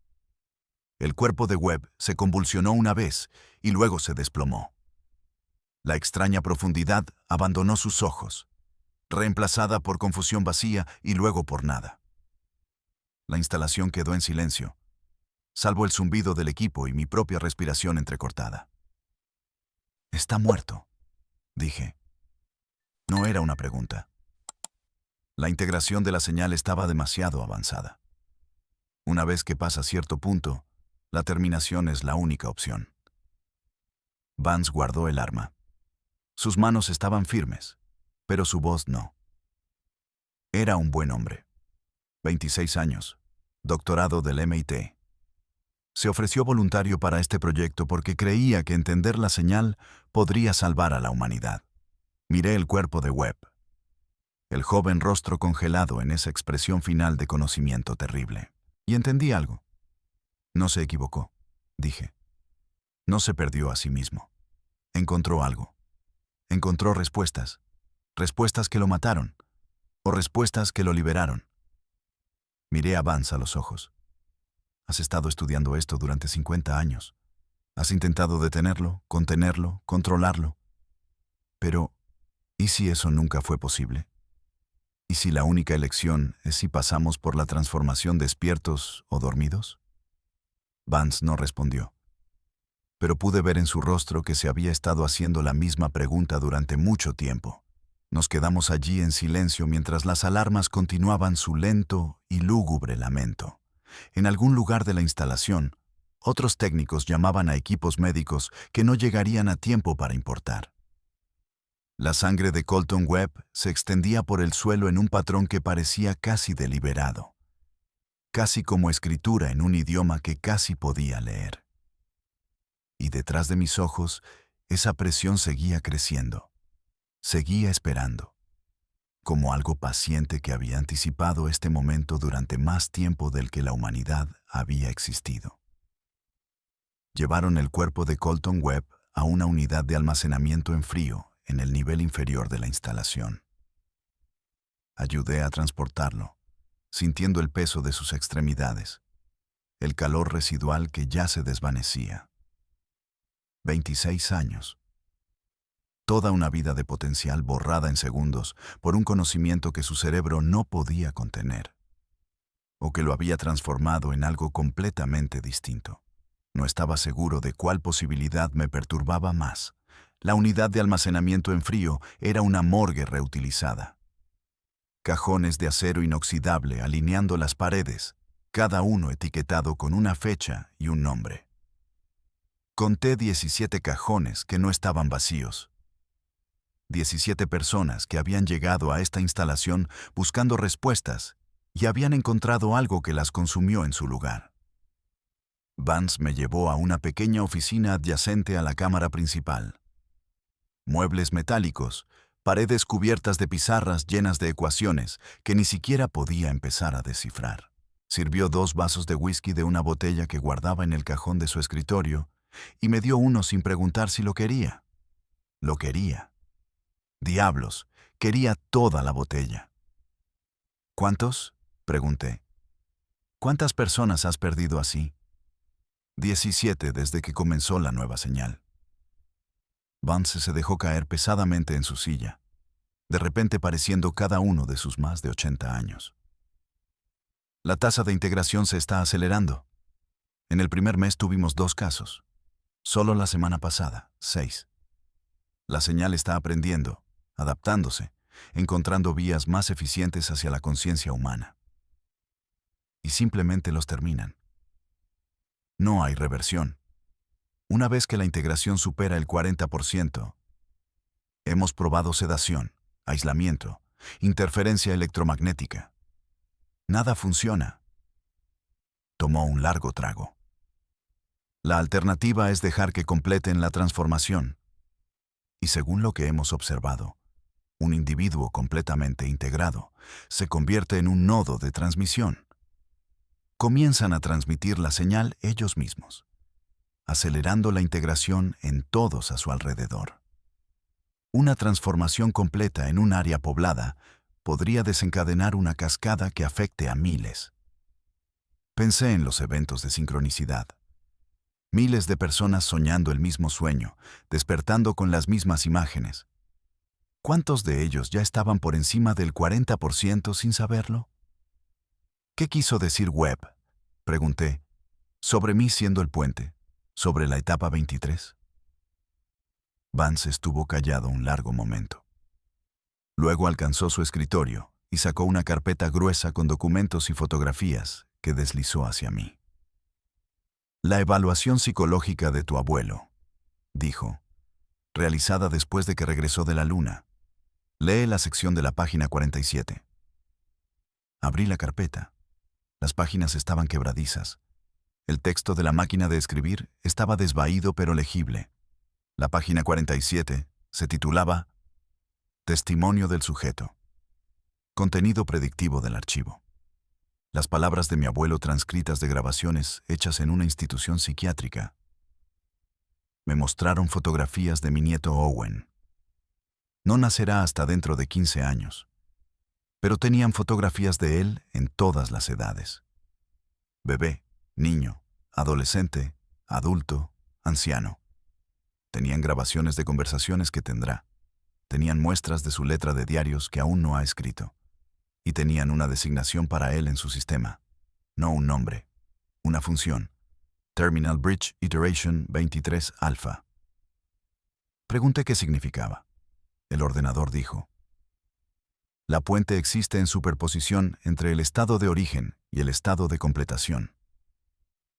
El cuerpo de Webb se convulsionó una vez y luego se desplomó. La extraña profundidad abandonó sus ojos, reemplazada por confusión vacía y luego por nada. La instalación quedó en silencio, salvo el zumbido del equipo y mi propia respiración entrecortada. «Está muerto», dije. No era una pregunta. La integración de la señal estaba demasiado avanzada. Una vez que pasa cierto punto, la terminación es la única opción. Vance guardó el arma. Sus manos estaban firmes, pero su voz no. Era un buen hombre. 26 años, doctorado del MIT. Se ofreció voluntario para este proyecto porque creía que entender la señal podría salvar a la humanidad. Miré el cuerpo de Webb. El joven rostro congelado en esa expresión final de conocimiento terrible. Y entendí algo. No se equivocó, dije. No se perdió a sí mismo. Encontró algo. Encontró respuestas. Respuestas que lo mataron. O respuestas que lo liberaron. Miré a Vance a los ojos. Has estado estudiando esto durante 50 años. Has intentado detenerlo, contenerlo, controlarlo. Pero, ¿y si eso nunca fue posible? ¿Y si la única elección es si pasamos por la transformación despiertos o dormidos? Vance no respondió. Pero pude ver en su rostro que se había estado haciendo la misma pregunta durante mucho tiempo. Nos quedamos allí en silencio mientras las alarmas continuaban su lento y lúgubre lamento. En algún lugar de la instalación, otros técnicos llamaban a equipos médicos que no llegarían a tiempo para importar. La sangre de Colton Webb se extendía por el suelo en un patrón que parecía casi deliberado, casi como escritura en un idioma que casi podía leer. Y detrás de mis ojos, esa presión seguía creciendo. Seguía esperando, como algo paciente que había anticipado este momento durante más tiempo del que la humanidad había existido. Llevaron el cuerpo de Colton Webb a una unidad de almacenamiento en frío en el nivel inferior de la instalación. Ayudé a transportarlo, sintiendo el peso de sus extremidades, el calor residual que ya se desvanecía. 26 años. Toda una vida de potencial borrada en segundos por un conocimiento que su cerebro no podía contener, o que lo había transformado en algo completamente distinto. No estaba seguro de cuál posibilidad me perturbaba más. La unidad de almacenamiento en frío era una morgue reutilizada. Cajones de acero inoxidable alineando las paredes, cada uno etiquetado con una fecha y un nombre. Conté 17 cajones que no estaban vacíos. 17 personas que habían llegado a esta instalación buscando respuestas y habían encontrado algo que las consumió en su lugar. Vance me llevó a una pequeña oficina adyacente a la cámara principal. Muebles metálicos, paredes cubiertas de pizarras llenas de ecuaciones que ni siquiera podía empezar a descifrar. Sirvió 2 vasos de whisky de una botella que guardaba en el cajón de su escritorio y me dio uno sin preguntar si lo quería. Lo quería. Diablos, quería toda la botella. ¿Cuántos?, pregunté. ¿Cuántas personas has perdido así? 17 desde que comenzó la nueva señal. Vance se dejó caer pesadamente en su silla, de repente pareciendo cada uno de sus más de 80 años. La tasa de integración se está acelerando. En el primer mes tuvimos 2 casos. Solo la semana pasada, 6. La señal está aprendiendo, adaptándose, encontrando vías más eficientes hacia la conciencia humana. Y simplemente los terminan. No hay reversión. Una vez que la integración supera el 40%, hemos probado sedación, aislamiento, interferencia electromagnética. Nada funciona. Tomó un largo trago. La alternativa es dejar que completen la transformación. Y según lo que hemos observado, un individuo completamente integrado se convierte en un nodo de transmisión. Comienzan a transmitir la señal ellos mismos, acelerando la integración en todos a su alrededor. Una transformación completa en un área poblada podría desencadenar una cascada que afecte a miles. Pensé en los eventos de sincronicidad. Miles de personas soñando el mismo sueño, despertando con las mismas imágenes. ¿Cuántos de ellos ya estaban por encima del 40% sin saberlo? ¿Qué quiso decir Webb? Pregunté. ¿Sobre mí siendo el puente? ¿Sobre la etapa 23? Vance estuvo callado un largo momento. Luego alcanzó su escritorio y sacó una carpeta gruesa con documentos y fotografías que deslizó hacia mí. La evaluación psicológica de tu abuelo, dijo, realizada después de que regresó de la luna. Lee la sección de la página 47. Abrí la carpeta. Las páginas estaban quebradizas. El texto de la máquina de escribir estaba desvaído pero legible. La página 47 se titulaba Testimonio del sujeto. Contenido predictivo del archivo. Las palabras de mi abuelo transcritas de grabaciones hechas en una institución psiquiátrica. Me mostraron fotografías de mi nieto Owen. No nacerá hasta dentro de 15 años, pero tenían fotografías de él en todas las edades. Bebé, niño, adolescente, adulto, anciano. Tenían grabaciones de conversaciones que tendrá. Tenían muestras de su letra de diarios que aún no ha escrito. Y tenían una designación para él en su sistema. No un nombre, una función. Terminal Bridge Iteration 23 Alpha. Pregunté qué significaba. El ordenador dijo: la puente existe en superposición entre el estado de origen y el estado de completación.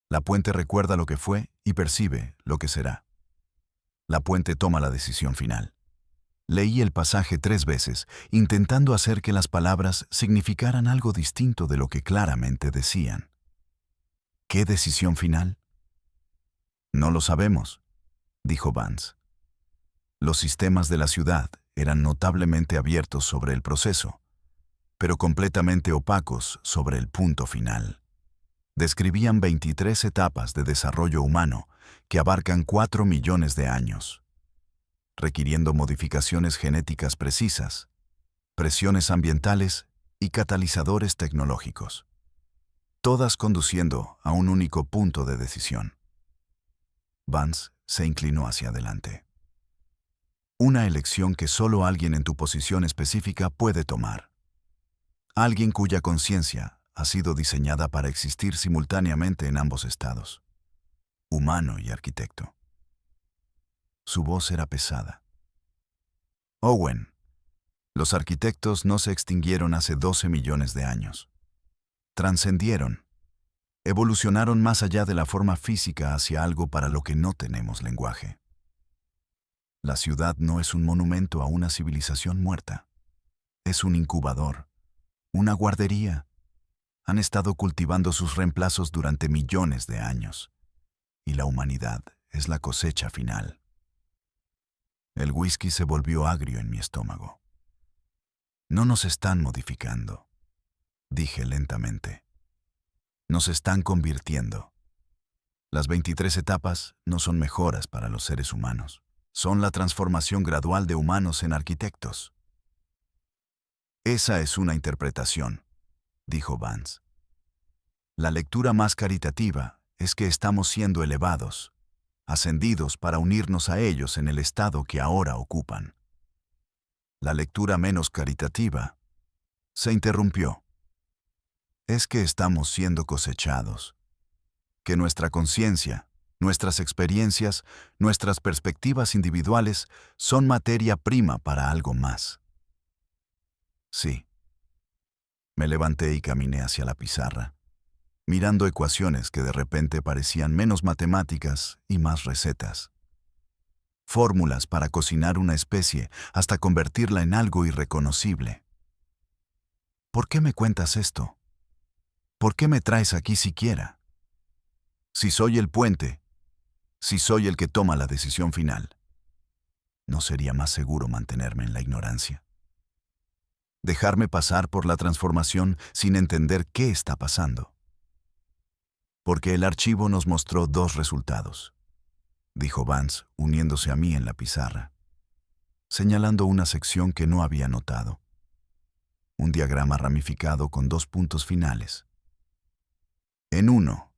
La puente recuerda lo que fue y percibe lo que será. La puente toma la decisión final. Leí el pasaje 3 veces, intentando hacer que las palabras significaran algo distinto de lo que claramente decían. ¿Qué decisión final? No lo sabemos, dijo Vance. Los sistemas de la ciudad eran notablemente abiertos sobre el proceso, pero completamente opacos sobre el punto final. Describían 23 etapas de desarrollo humano que abarcan 4 millones de años, requiriendo modificaciones genéticas precisas, presiones ambientales y catalizadores tecnológicos, todas conduciendo a un único punto de decisión. Vance se inclinó hacia adelante. Una elección que solo alguien en tu posición específica puede tomar. Alguien cuya conciencia ha sido diseñada para existir simultáneamente en ambos estados, humano y arquitecto. Su voz era pesada. Owen, los arquitectos no se extinguieron hace 12 millones de años. Trascendieron, evolucionaron más allá de la forma física hacia algo para lo que no tenemos lenguaje. La ciudad no es un monumento a una civilización muerta. Es un incubador, una guardería. Han estado cultivando sus reemplazos durante millones de años. Y la humanidad es la cosecha final. El whisky se volvió agrio en mi estómago. No nos están modificando, dije lentamente. Nos están convirtiendo. Las 23 etapas no son mejoras para los seres humanos. Son la transformación gradual de humanos en arquitectos. Esa es una interpretación, dijo Vance. La lectura más caritativa es que estamos siendo elevados, ascendidos para unirnos a ellos en el estado que ahora ocupan. La lectura menos caritativa se interrumpió. Es que estamos siendo cosechados, que nuestra conciencia, nuestras experiencias, nuestras perspectivas individuales son materia prima para algo más. Sí. Me levanté y caminé hacia la pizarra, mirando ecuaciones que de repente parecían menos matemáticas y más recetas. Fórmulas para cocinar una especie hasta convertirla en algo irreconocible. ¿Por qué me cuentas esto? ¿Por qué me traes aquí siquiera? Si soy el puente, si soy el que toma la decisión final, ¿no sería más seguro mantenerme en la ignorancia? Dejarme pasar por la transformación sin entender qué está pasando. Porque el archivo nos mostró 2 resultados, dijo Vance, uniéndose a mí en la pizarra, señalando una sección que no había notado. Un diagrama ramificado con 2 puntos finales. En uno,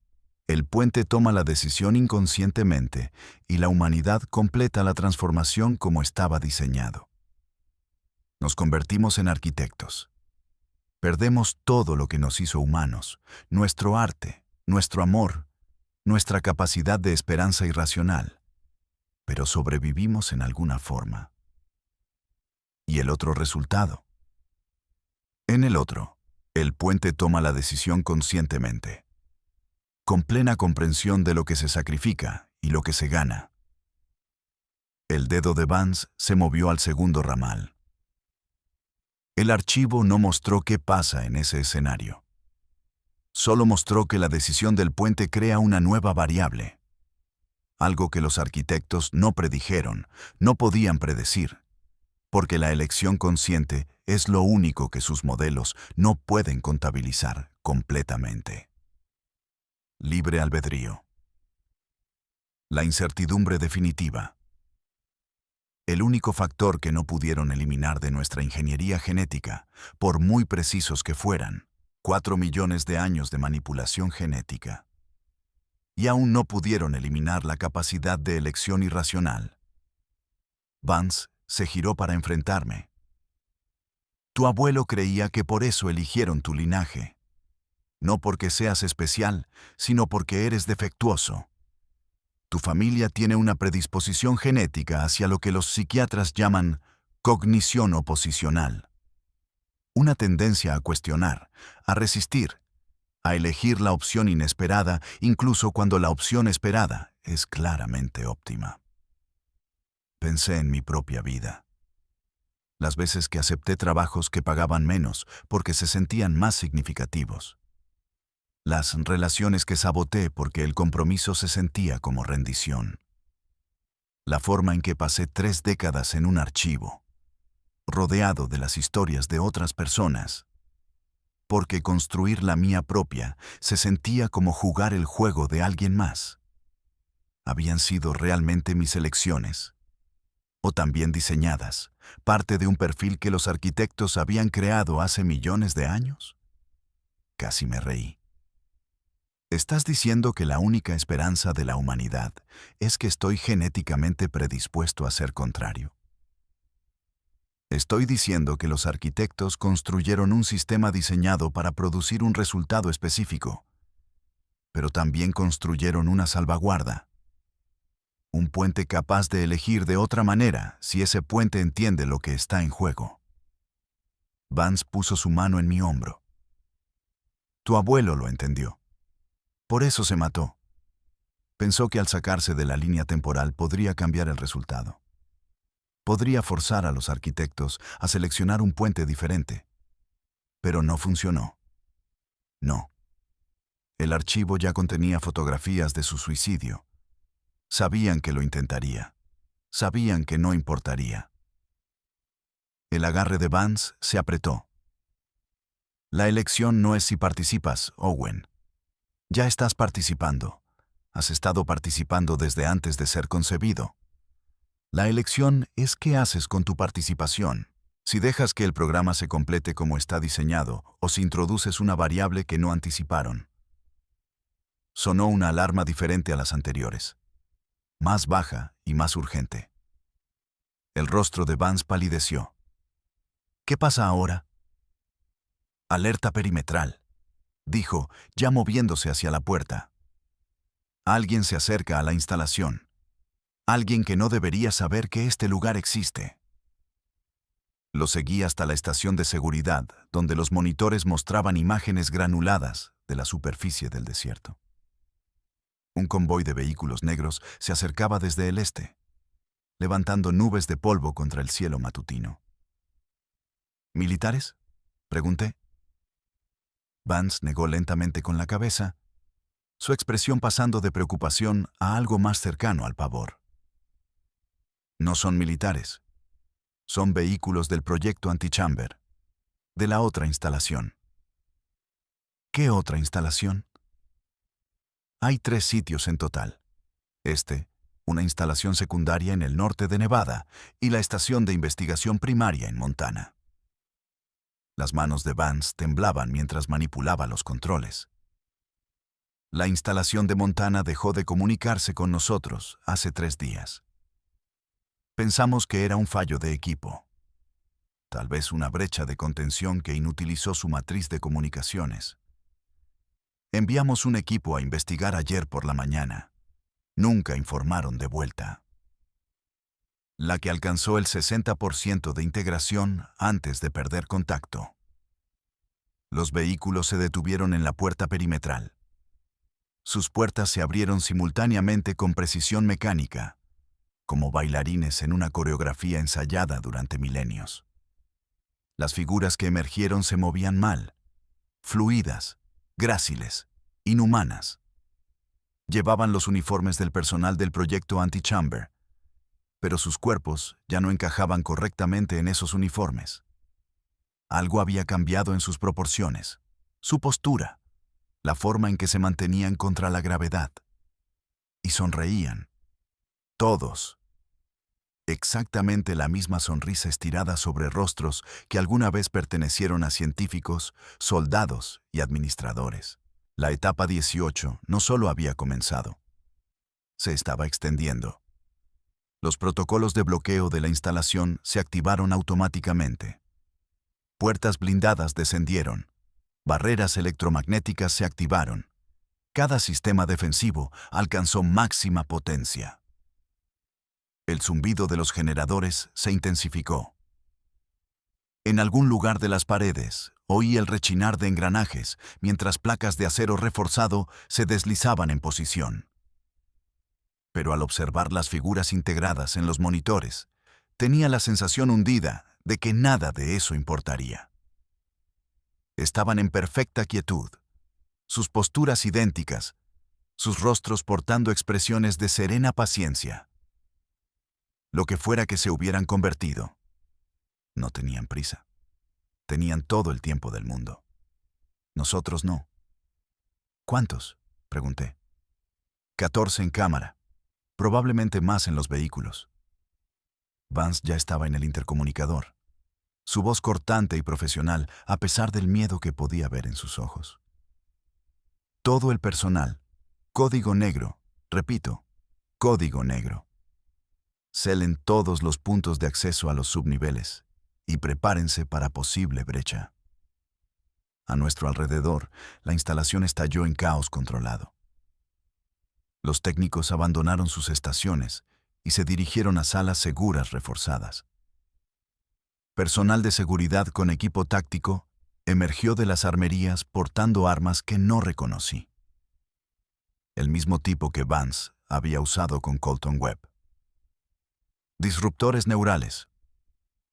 el puente toma la decisión inconscientemente y la humanidad completa la transformación como estaba diseñado. Nos convertimos en arquitectos. Perdemos todo lo que nos hizo humanos, nuestro arte, nuestro amor, nuestra capacidad de esperanza irracional, pero sobrevivimos en alguna forma. ¿Y el otro resultado? En el otro, el puente toma la decisión conscientemente, con plena comprensión de lo que se sacrifica y lo que se gana. El dedo de Vance se movió al segundo ramal. El archivo no mostró qué pasa en ese escenario. Solo mostró que la decisión del puente crea una nueva variable, algo que los arquitectos no predijeron, no podían predecir, porque la elección consciente es lo único que sus modelos no pueden contabilizar completamente. Libre albedrío. La incertidumbre definitiva. El único factor que no pudieron eliminar de nuestra ingeniería genética, por muy precisos que fueran, 4 millones de años de manipulación genética. Y aún no pudieron eliminar la capacidad de elección irracional. Vance se giró para enfrentarme. Tu abuelo creía que por eso eligieron tu linaje. No porque seas especial, sino porque eres defectuoso. Tu familia tiene una predisposición genética hacia lo que los psiquiatras llaman cognición oposicional. Una tendencia a cuestionar, a resistir, a elegir la opción inesperada, incluso cuando la opción esperada es claramente óptima. Pensé en mi propia vida. Las veces que acepté trabajos que pagaban menos porque se sentían más significativos. Las relaciones que saboteé porque el compromiso se sentía como rendición. La forma en que pasé 3 décadas en un archivo, rodeado de las historias de otras personas, porque construir la mía propia se sentía como jugar el juego de alguien más. ¿Habían sido realmente mis elecciones? ¿O también diseñadas, parte de un perfil que los arquitectos habían creado hace millones de años? Casi me reí. ¿Estás diciendo que la única esperanza de la humanidad es que estoy genéticamente predispuesto a ser contrario? Estoy diciendo que los arquitectos construyeron un sistema diseñado para producir un resultado específico, pero también construyeron una salvaguarda. Un puente capaz de elegir de otra manera si ese puente entiende lo que está en juego. Vance puso su mano en mi hombro. Tu abuelo lo entendió. Por eso se mató. Pensó que al sacarse de la línea temporal podría cambiar el resultado. Podría forzar a los arquitectos a seleccionar un puente diferente. Pero no funcionó. No. El archivo ya contenía fotografías de su suicidio. Sabían que lo intentaría. Sabían que no importaría. El agarre de Vance se apretó. La elección no es si participas, Owen. Ya estás participando. Has estado participando desde antes de ser concebido. La elección es qué haces con tu participación. Si dejas que el programa se complete como está diseñado o si introduces una variable que no anticiparon. Sonó una alarma diferente a las anteriores. Más baja y más urgente. El rostro de Vance palideció. ¿Qué pasa ahora? Alerta perimetral, dijo, ya moviéndose hacia la puerta. Alguien se acerca a la instalación. Alguien que no debería saber que este lugar existe. Lo seguí hasta la estación de seguridad, donde los monitores mostraban imágenes granuladas de la superficie del desierto. Un convoy de vehículos negros se acercaba desde el este, levantando nubes de polvo contra el cielo matutino. ¿Militares?, pregunté. Vance negó lentamente con la cabeza, su expresión pasando de preocupación a algo más cercano al pavor. No son militares. Son vehículos del proyecto Antichamber, de la otra instalación. ¿Qué otra instalación? Hay 3 sitios en total. Una instalación secundaria en el norte de Nevada y la estación de investigación primaria en Montana. Las manos de Vance temblaban mientras manipulaba los controles. La instalación de Montana dejó de comunicarse con nosotros hace 3 días. Pensamos que era un fallo de equipo. Tal vez una brecha de contención que inutilizó su matriz de comunicaciones. Enviamos un equipo a investigar ayer por la mañana. Nunca informaron de vuelta. La que alcanzó el 60% de integración antes de perder contacto. Los vehículos se detuvieron en la puerta perimetral. Sus puertas se abrieron simultáneamente con precisión mecánica, como bailarines en una coreografía ensayada durante milenios. Las figuras que emergieron se movían mal, fluidas, gráciles, inhumanas. Llevaban los uniformes del personal del proyecto Antichamber, pero sus cuerpos ya no encajaban correctamente en esos uniformes. Algo había cambiado en sus proporciones, su postura, la forma en que se mantenían contra la gravedad. Y sonreían. Todos. Exactamente la misma sonrisa estirada sobre rostros que alguna vez pertenecieron a científicos, soldados y administradores. La etapa 18 no solo había comenzado, se estaba extendiendo. Los protocolos de bloqueo de la instalación se activaron automáticamente. Puertas blindadas descendieron. Barreras electromagnéticas se activaron. Cada sistema defensivo alcanzó máxima potencia. El zumbido de los generadores se intensificó. En algún lugar de las paredes, oí el rechinar de engranajes mientras placas de acero reforzado se deslizaban en posición. Pero al observar las figuras integradas en los monitores, tenía la sensación hundida de que nada de eso importaría. Estaban en perfecta quietud, sus posturas idénticas, sus rostros portando expresiones de serena paciencia. Lo que fuera que se hubieran convertido. No tenían prisa. Tenían todo el tiempo del mundo. Nosotros no. ¿Cuántos?, pregunté. 14 en cámara, probablemente más en los vehículos. Vance ya estaba en el intercomunicador, su voz cortante y profesional a pesar del miedo que podía ver en sus ojos. Todo el personal, código negro, repito, código negro. Celen todos los puntos de acceso a los subniveles y prepárense para posible brecha. A nuestro alrededor, la instalación estalló en caos controlado. Los técnicos abandonaron sus estaciones y se dirigieron a salas seguras reforzadas. Personal de seguridad con equipo táctico emergió de las armerías portando armas que no reconocí. El mismo tipo que Vance había usado con Colton Webb. Disruptores neurales,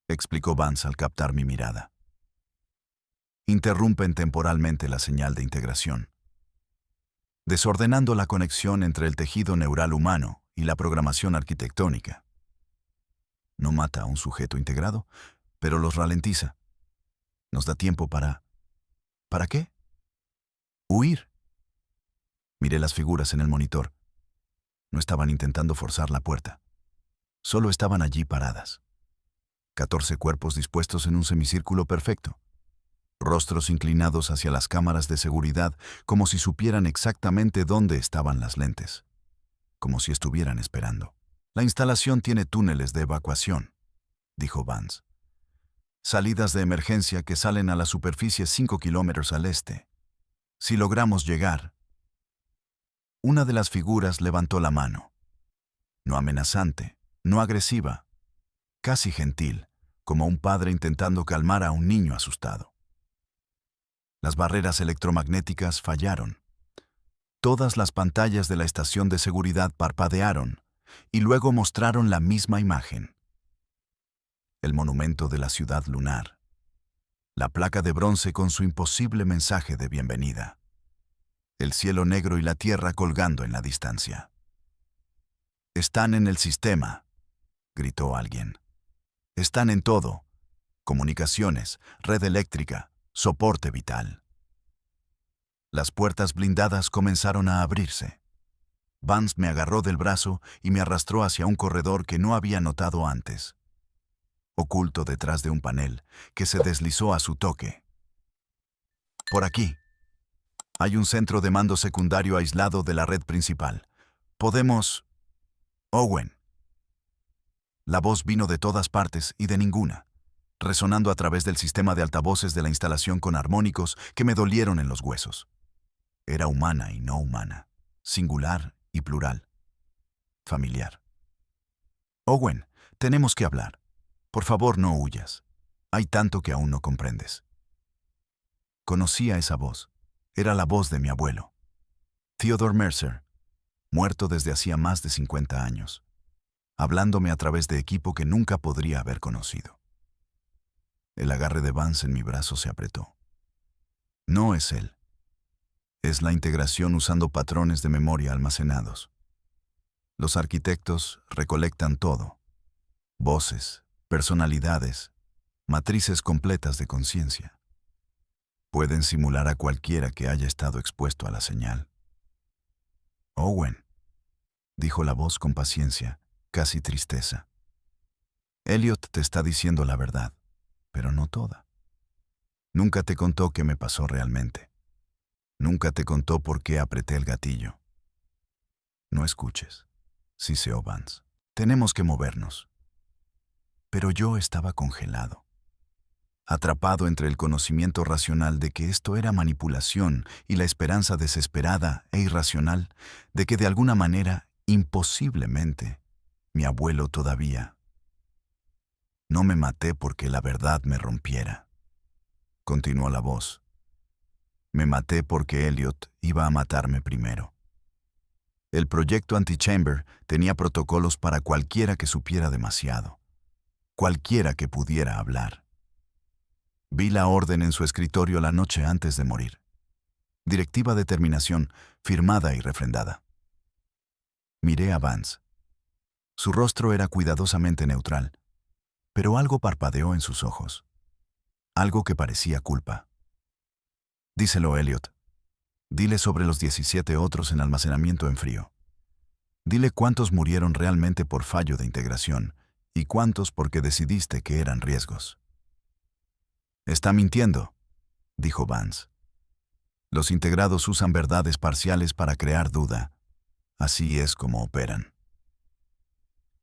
explicó Vance al captar mi mirada. Interrumpen temporalmente la señal de integración, desordenando la conexión entre el tejido neural humano y la programación arquitectónica. No mata a un sujeto integrado, pero los ralentiza. Nos da tiempo para... ¿Para qué? Huir. Miré las figuras en el monitor. No estaban intentando forzar la puerta. Solo estaban allí paradas. 14 cuerpos dispuestos en un semicírculo perfecto. Rostros inclinados hacia las cámaras de seguridad como si supieran exactamente dónde estaban las lentes. Como si estuvieran esperando. La instalación tiene túneles de evacuación, dijo Vance. Salidas de emergencia que salen a la superficie 5 kilómetros al este. Si logramos llegar... Una de las figuras levantó la mano. No amenazante, no agresiva, casi gentil, como un padre intentando calmar a un niño asustado. Las barreras electromagnéticas fallaron. Todas las pantallas de la estación de seguridad parpadearon y luego mostraron la misma imagen. El monumento de la ciudad lunar. La placa de bronce con su imposible mensaje de bienvenida. El cielo negro y la tierra colgando en la distancia. «Están en el sistema», gritó alguien. «Están en todo. Comunicaciones, red eléctrica, soporte vital». Las puertas blindadas comenzaron a abrirse. Vance me agarró del brazo y me arrastró hacia un corredor que no había notado antes. Oculto detrás de un panel que se deslizó a su toque. «Por aquí». Hay un centro de mando secundario aislado de la red principal. Podemos... Owen. La voz vino de todas partes y de ninguna, resonando a través del sistema de altavoces de la instalación con armónicos que me dolieron en los huesos. Era humana y no humana, singular y plural, familiar. Owen, tenemos que hablar. Por favor, no huyas. Hay tanto que aún no comprendes. Conocía esa voz. Era la voz de mi abuelo, Theodore Mercer, muerto desde hacía más de 50 años, hablándome a través de equipo que nunca podría haber conocido. El agarre de Vance en mi brazo se apretó. No es él. Es la integración usando patrones de memoria almacenados. Los arquitectos recolectan todo: voces, personalidades, matrices completas de conciencia. Pueden simular a cualquiera que haya estado expuesto a la señal. Owen, dijo la voz con paciencia, casi tristeza. Elliot te está diciendo la verdad, pero no toda. Nunca te contó qué me pasó realmente. Nunca te contó por qué apreté el gatillo. No escuches, siseó Vance. Tenemos que movernos. Pero yo estaba congelado, atrapado entre el conocimiento racional de que esto era manipulación y la esperanza desesperada e irracional de que de alguna manera, imposiblemente, mi abuelo todavía. No me maté porque la verdad me rompiera, continuó la voz. Me maté porque Elliot iba a matarme primero. El proyecto Antichamber tenía protocolos para cualquiera que supiera demasiado, cualquiera que pudiera hablar. Vi la orden en su escritorio la noche antes de morir. Directiva de terminación, firmada y refrendada. Miré a Vance. Su rostro era cuidadosamente neutral, pero algo parpadeó en sus ojos. Algo que parecía culpa. Díselo, Elliot. Dile sobre los 17 otros en almacenamiento en frío. Dile cuántos murieron realmente por fallo de integración y cuántos porque decidiste que eran riesgos. Está mintiendo, dijo Vance. Los integrados usan verdades parciales para crear duda. Así es como operan.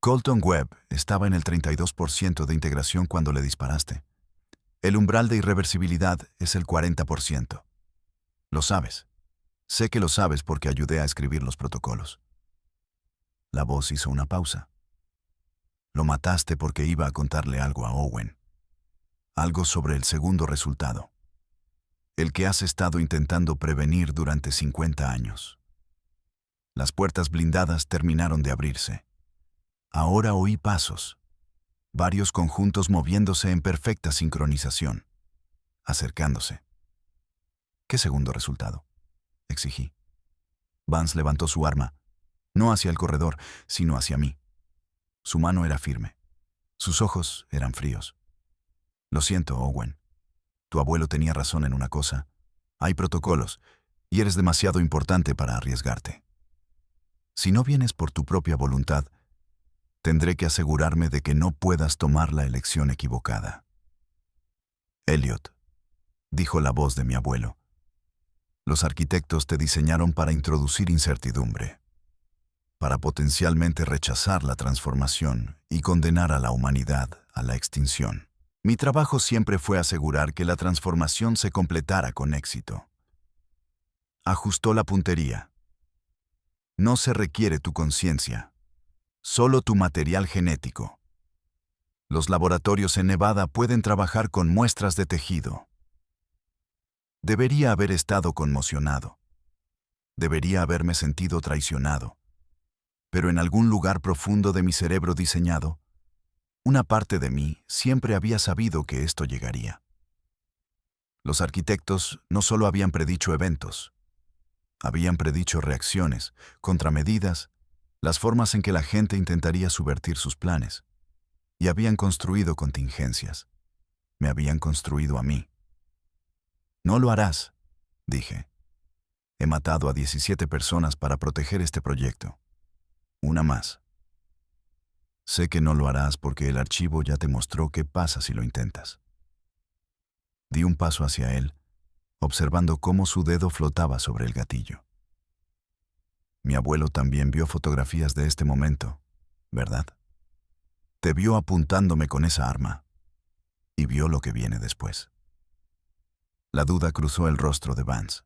Colton Webb estaba en el 32% de integración cuando le disparaste. El umbral de irreversibilidad es el 40%. Lo sabes. Sé que lo sabes porque ayudé a escribir los protocolos. La voz hizo una pausa. Lo mataste porque iba a contarle algo a Owen. Algo sobre el segundo resultado. El que has estado intentando prevenir durante 50 años. Las puertas blindadas terminaron de abrirse. Ahora oí pasos. Varios conjuntos moviéndose en perfecta sincronización. Acercándose. ¿Qué segundo resultado?, exigí. Vance levantó su arma, no hacia el corredor, sino hacia mí. Su mano era firme. Sus ojos eran fríos. Lo siento, Owen. Tu abuelo tenía razón en una cosa. Hay protocolos, y eres demasiado importante para arriesgarte. Si no vienes por tu propia voluntad, tendré que asegurarme de que no puedas tomar la elección equivocada. Elliot, dijo la voz de mi abuelo. Los arquitectos te diseñaron para introducir incertidumbre, para potencialmente rechazar la transformación y condenar a la humanidad a la extinción. Mi trabajo siempre fue asegurar que la transformación se completara con éxito. Ajustó la puntería. No se requiere tu conciencia, solo tu material genético. Los laboratorios en Nevada pueden trabajar con muestras de tejido. Debería haber estado conmocionado. Debería haberme sentido traicionado. Pero en algún lugar profundo de mi cerebro diseñado, una parte de mí siempre había sabido que esto llegaría. Los arquitectos no solo habían predicho eventos, habían predicho reacciones, contramedidas, las formas en que la gente intentaría subvertir sus planes, y habían construido contingencias. Me habían construido a mí. No lo harás, dije. He matado a 17 personas para proteger este proyecto. Una más. Sé que no lo harás porque el archivo ya te mostró qué pasa si lo intentas. Di un paso hacia él, observando cómo su dedo flotaba sobre el gatillo. Mi abuelo también vio fotografías de este momento, ¿verdad? Te vio apuntándome con esa arma y vio lo que viene después. La duda cruzó el rostro de Vance.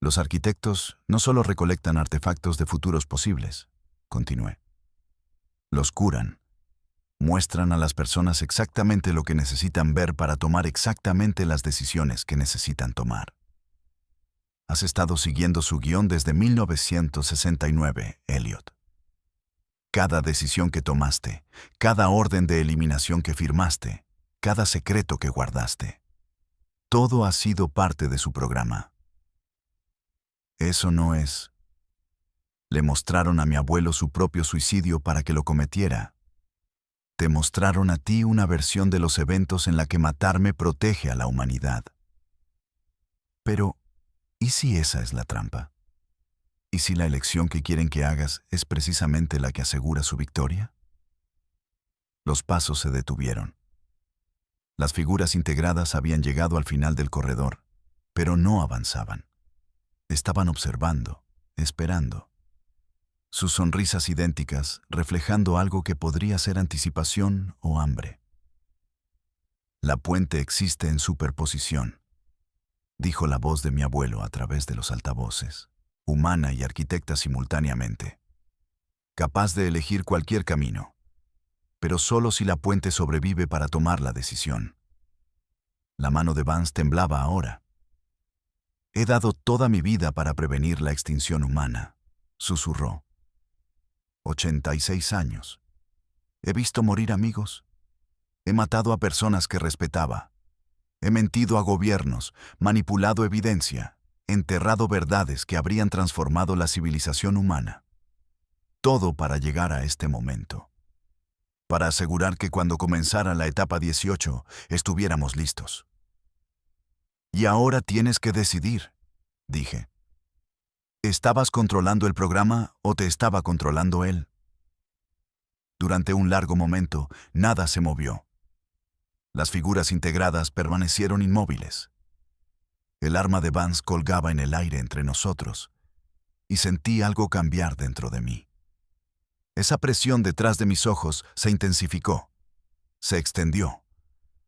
Los arquitectos no solo recolectan artefactos de futuros posibles, continué. Los curan. Muestran a las personas exactamente lo que necesitan ver para tomar exactamente las decisiones que necesitan tomar. Has estado siguiendo su guión desde 1969, Elliot. Cada decisión que tomaste, cada orden de eliminación que firmaste, cada secreto que guardaste. Todo ha sido parte de su programa. Eso no es. Le mostraron a mi abuelo su propio suicidio para que lo cometiera. Te mostraron a ti una versión de los eventos en la que matarme protege a la humanidad. Pero, ¿y si esa es la trampa? ¿Y si la elección que quieren que hagas es precisamente la que asegura su victoria? Los pasos se detuvieron. Las figuras integradas habían llegado al final del corredor, pero no avanzaban. Estaban observando, esperando. Sus sonrisas idénticas, reflejando algo que podría ser anticipación o hambre. La puente existe en superposición, dijo la voz de mi abuelo a través de los altavoces, humana y arquitecta simultáneamente. Capaz de elegir cualquier camino, pero solo si la puente sobrevive para tomar la decisión. La mano de Vance temblaba ahora. He dado toda mi vida para prevenir la extinción humana, susurró. 86 años. He visto morir amigos. He matado a personas que respetaba. He mentido a gobiernos, manipulado evidencia, enterrado verdades que habrían transformado la civilización humana. Todo para llegar a este momento. Para asegurar que cuando comenzara la etapa 18 estuviéramos listos. Y ahora tienes que decidir, dije. ¿Estabas controlando el programa o te estaba controlando él? Durante un largo momento, nada se movió. Las figuras integradas permanecieron inmóviles. El arma de Vance colgaba en el aire entre nosotros, y sentí algo cambiar dentro de mí. Esa presión detrás de mis ojos se intensificó, se extendió,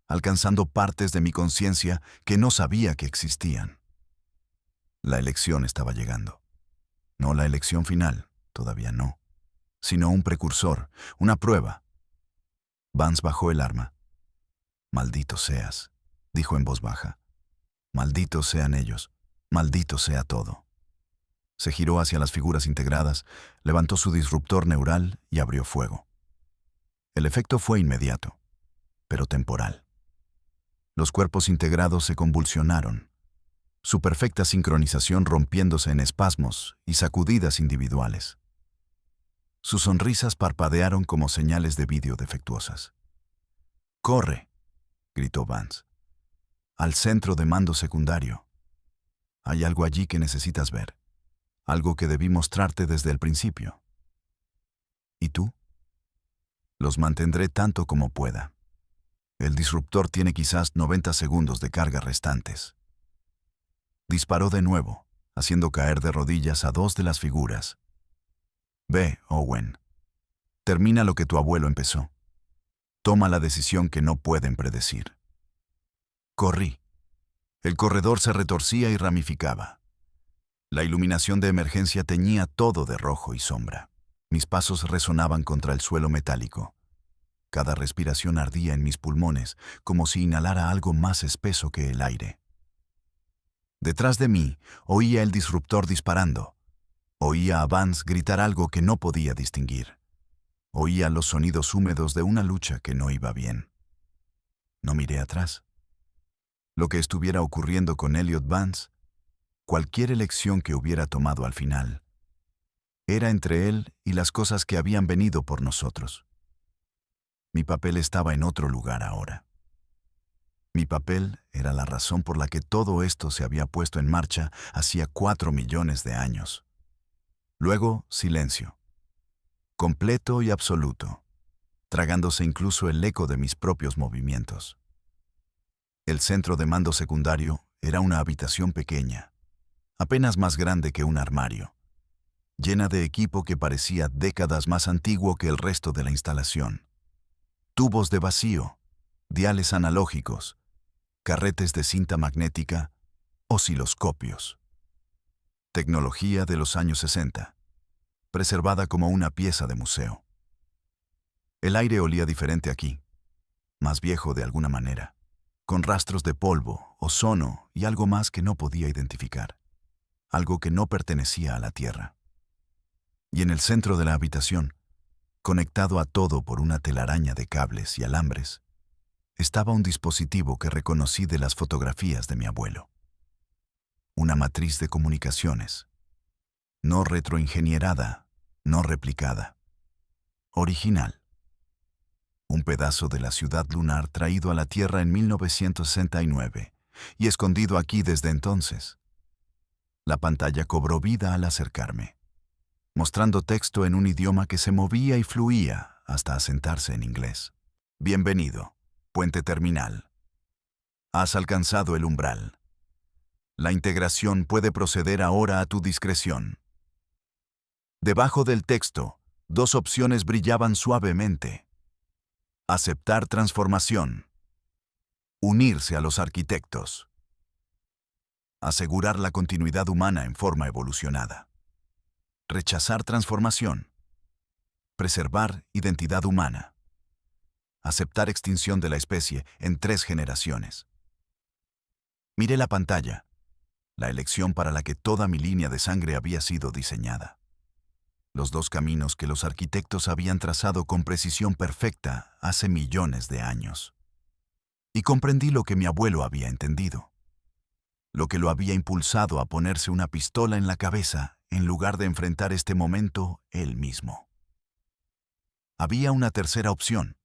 alcanzando partes de mi conciencia que no sabía que existían. La elección estaba llegando. No la elección final, todavía no, sino un precursor, una prueba. Vance bajó el arma. Maldito seas, dijo en voz baja. Malditos sean ellos, maldito sea todo. Se giró hacia las figuras integradas, levantó su disruptor neural y abrió fuego. El efecto fue inmediato, pero temporal. Los cuerpos integrados se convulsionaron, su perfecta sincronización rompiéndose en espasmos y sacudidas individuales. Sus sonrisas parpadearon como señales de vídeo defectuosas. «¡Corre!», gritó Vance. «Al centro de mando secundario. Hay algo allí que necesitas ver. Algo que debí mostrarte desde el principio». «¿Y tú?». «Los mantendré tanto como pueda. El disruptor tiene quizás 90 segundos de carga restantes». Disparó de nuevo, haciendo caer de rodillas a dos de las figuras. «Ve, Owen. Termina lo que tu abuelo empezó. Toma la decisión que no pueden predecir». Corrí. El corredor se retorcía y ramificaba. La iluminación de emergencia teñía todo de rojo y sombra. Mis pasos resonaban contra el suelo metálico. Cada respiración ardía en mis pulmones, como si inhalara algo más espeso que el aire. Detrás de mí, oía el disruptor disparando. Oía a Vance gritar algo que no podía distinguir. Oía los sonidos húmedos de una lucha que no iba bien. No miré atrás. Lo que estuviera ocurriendo con Elliot Vance, cualquier elección que hubiera tomado al final, era entre él y las cosas que habían venido por nosotros. Mi papel estaba en otro lugar ahora. Mi papel era la razón por la que todo esto se había puesto en marcha hacía 4 millones de años. Luego, silencio. Completo y absoluto, tragándose incluso el eco de mis propios movimientos. El centro de mando secundario era una habitación pequeña, apenas más grande que un armario, llena de equipo que parecía décadas más antiguo que el resto de la instalación. Tubos de vacío, diales analógicos, carretes de cinta magnética, osciloscopios. Tecnología de los años 60, preservada como una pieza de museo. El aire olía diferente aquí, más viejo de alguna manera, con rastros de polvo, ozono y algo más que no podía identificar, algo que no pertenecía a la Tierra. Y en el centro de la habitación, conectado a todo por una telaraña de cables y alambres, estaba un dispositivo que reconocí de las fotografías de mi abuelo. Una matriz de comunicaciones, no retroingenierada, no replicada, original. Un pedazo de la ciudad lunar traído a la Tierra en 1969 y escondido aquí desde entonces. La pantalla cobró vida al acercarme, mostrando texto en un idioma que se movía y fluía hasta asentarse en inglés. Bienvenido, puente terminal. Has alcanzado el umbral. La integración puede proceder ahora a tu discreción. Debajo del texto, dos opciones brillaban suavemente. Aceptar transformación. Unirse a los arquitectos. Asegurar la continuidad humana en forma evolucionada. Rechazar transformación. Preservar identidad humana. Aceptar extinción de la especie en 3 generaciones. Miré la pantalla, la elección para la que toda mi línea de sangre había sido diseñada. Los 2 caminos que los arquitectos habían trazado con precisión perfecta hace millones de años. Y comprendí lo que mi abuelo había entendido, lo que lo había impulsado a ponerse una pistola en la cabeza en lugar de enfrentar este momento él mismo. Había una tercera opción,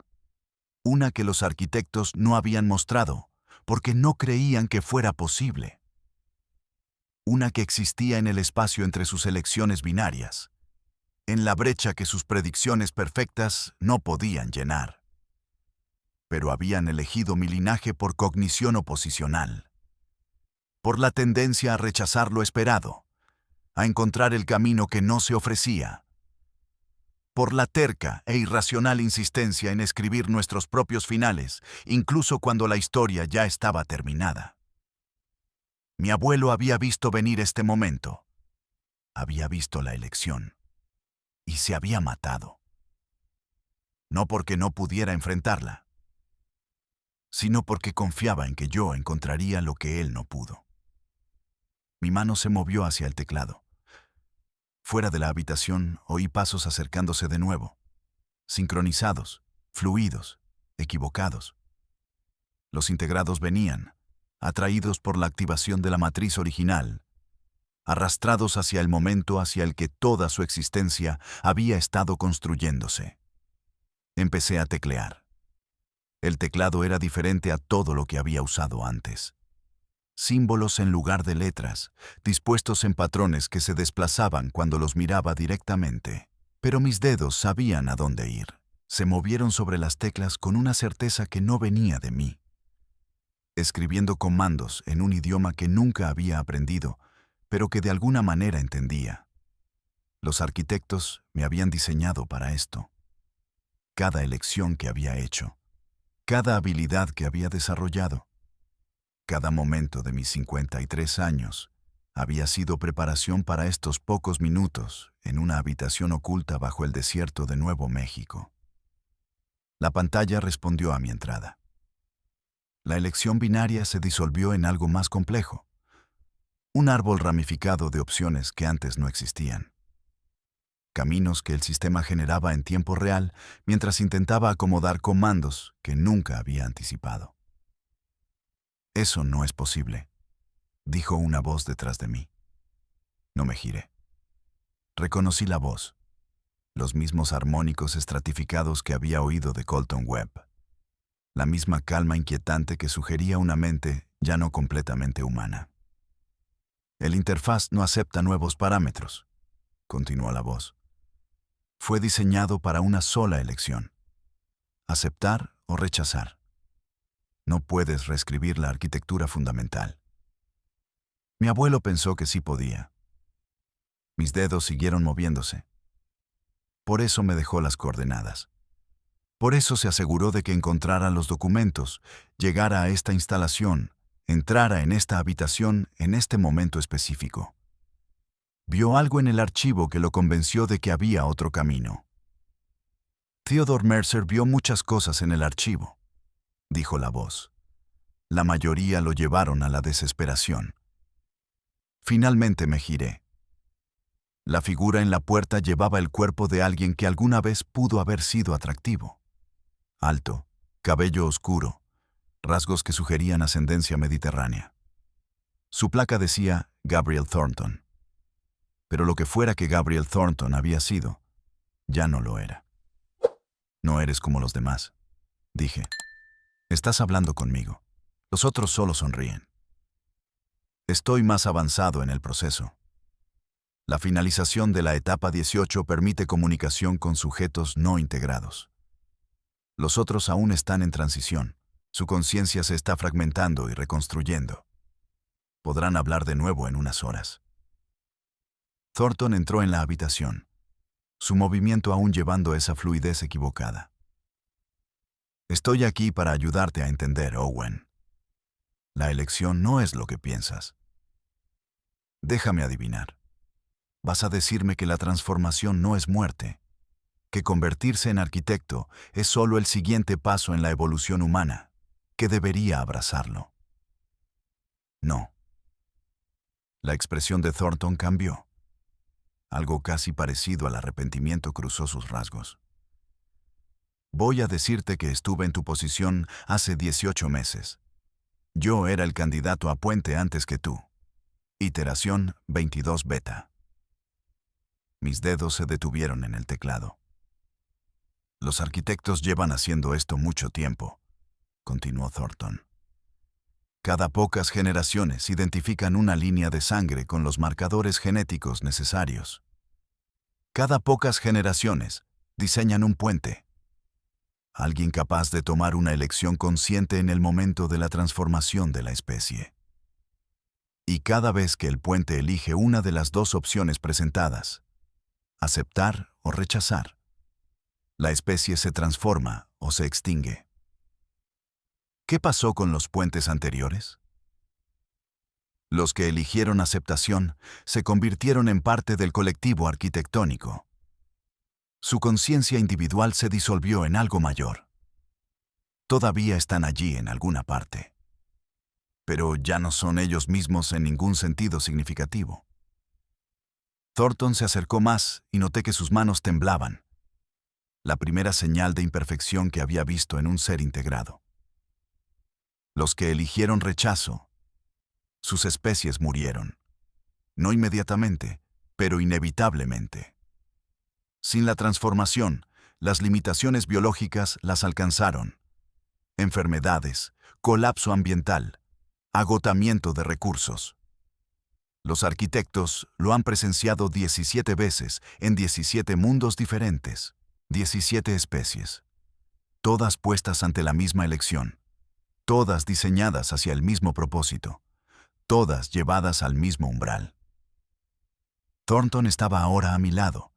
una que los arquitectos no habían mostrado, porque no creían que fuera posible. Una que existía en el espacio entre sus elecciones binarias, en la brecha que sus predicciones perfectas no podían llenar. Pero habían elegido mi linaje por cognición oposicional, por la tendencia a rechazar lo esperado, a encontrar el camino que no se ofrecía, por la terca e irracional insistencia en escribir nuestros propios finales, incluso cuando la historia ya estaba terminada. Mi abuelo había visto venir este momento, había visto la elección, y se había matado. No porque no pudiera enfrentarla, sino porque confiaba en que yo encontraría lo que él no pudo. Mi mano se movió hacia el teclado. Fuera de la habitación oí pasos acercándose de nuevo, sincronizados, fluidos, equivocados. Los integrados venían, atraídos por la activación de la matriz original, arrastrados hacia el momento hacia el que toda su existencia había estado construyéndose. Empecé a teclear. El teclado era diferente a todo lo que había usado antes. Símbolos en lugar de letras, dispuestos en patrones que se desplazaban cuando los miraba directamente. Pero mis dedos sabían a dónde ir. Se movieron sobre las teclas con una certeza que no venía de mí. Escribiendo comandos en un idioma que nunca había aprendido, pero que de alguna manera entendía. Los arquitectos me habían diseñado para esto. Cada elección que había hecho, cada habilidad que había desarrollado, cada momento de mis 53 años había sido preparación para estos pocos minutos en una habitación oculta bajo el desierto de Nuevo México. La pantalla respondió a mi entrada. La elección binaria se disolvió en algo más complejo, un árbol ramificado de opciones que antes no existían. Caminos que el sistema generaba en tiempo real mientras intentaba acomodar comandos que nunca había anticipado. Eso no es posible, dijo una voz detrás de mí. No me giré. Reconocí la voz, los mismos armónicos estratificados que había oído de Colton Webb, la misma calma inquietante que sugería una mente ya no completamente humana. El interfaz no acepta nuevos parámetros, continuó la voz. Fue diseñado para una sola elección: aceptar o rechazar. No puedes reescribir la arquitectura fundamental. Mi abuelo pensó que sí podía. Mis dedos siguieron moviéndose. Por eso me dejó las coordenadas. Por eso se aseguró de que encontrara los documentos, llegara a esta instalación, entrara en esta habitación en este momento específico. Vio algo en el archivo que lo convenció de que había otro camino. Theodore Mercer vio muchas cosas en el archivo, dijo la voz. La mayoría lo llevaron a la desesperación. Finalmente me giré. La figura en la puerta llevaba el cuerpo de alguien que alguna vez pudo haber sido atractivo. Alto, cabello oscuro, rasgos que sugerían ascendencia mediterránea. Su placa decía Gabriel Thornton. Pero lo que fuera que Gabriel Thornton había sido, ya no lo era. No eres como los demás, dije. Estás hablando conmigo. Los otros solo sonríen. Estoy más avanzado en el proceso. La finalización de la etapa 18 permite comunicación con sujetos no integrados. Los otros aún están en transición. Su conciencia se está fragmentando y reconstruyendo. Podrán hablar de nuevo en unas horas. Thornton entró en la habitación, su movimiento aún llevando esa fluidez equivocada. Estoy aquí para ayudarte a entender, Owen. La elección no es lo que piensas. Déjame adivinar. Vas a decirme que la transformación no es muerte, que convertirse en arquitecto es solo el siguiente paso en la evolución humana, que debería abrazarlo. No. La expresión de Thornton cambió. Algo casi parecido al arrepentimiento cruzó sus rasgos. Voy a decirte que estuve en tu posición hace 18 meses. Yo era el candidato a puente antes que tú. Iteración 22 beta. Mis dedos se detuvieron en el teclado. Los arquitectos llevan haciendo esto mucho tiempo, continuó Thornton. Cada pocas generaciones identifican una línea de sangre con los marcadores genéticos necesarios. Cada pocas generaciones diseñan un puente. Alguien capaz de tomar una elección consciente en el momento de la transformación de la especie. Y cada vez que el puente elige una de las dos opciones presentadas, aceptar o rechazar, la especie se transforma o se extingue. ¿Qué pasó con los puentes anteriores? Los que eligieron aceptación se convirtieron en parte del colectivo arquitectónico. Su conciencia individual se disolvió en algo mayor. Todavía están allí en alguna parte. Pero ya no son ellos mismos en ningún sentido significativo. Thornton se acercó más y noté que sus manos temblaban. La primera señal de imperfección que había visto en un ser integrado. Los que eligieron rechazo, sus especies murieron. No inmediatamente, pero inevitablemente. Sin la transformación, las limitaciones biológicas las alcanzaron. Enfermedades, colapso ambiental, agotamiento de recursos. Los arquitectos lo han presenciado 17 veces en 17 mundos diferentes, 17 especies. Todas puestas ante la misma elección. Todas diseñadas hacia el mismo propósito. Todas llevadas al mismo umbral. Thornton estaba ahora a mi lado,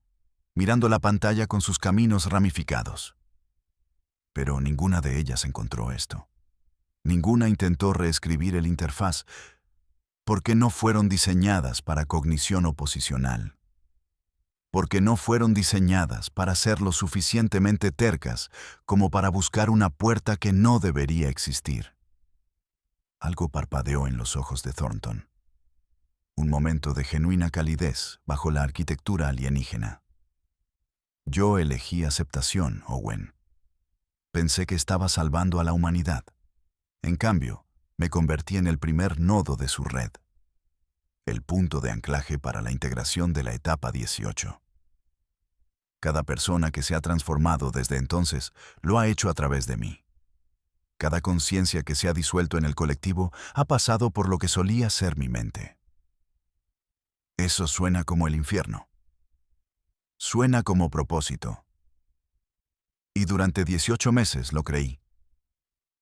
mirando la pantalla con sus caminos ramificados. Pero ninguna de ellas encontró esto. Ninguna intentó reescribir el interfaz, porque no fueron diseñadas para cognición oposicional. Porque no fueron diseñadas para ser lo suficientemente tercas como para buscar una puerta que no debería existir. Algo parpadeó en los ojos de Thornton. Un momento de genuina calidez bajo la arquitectura alienígena. Yo elegí aceptación, Owen. Pensé que estaba salvando a la humanidad. En cambio, me convertí en el primer nodo de su red. El punto de anclaje para la integración de la etapa 18. Cada persona que se ha transformado desde entonces lo ha hecho a través de mí. Cada conciencia que se ha disuelto en el colectivo ha pasado por lo que solía ser mi mente. Eso suena como el infierno. Suena como propósito. Y durante 18 meses lo creí.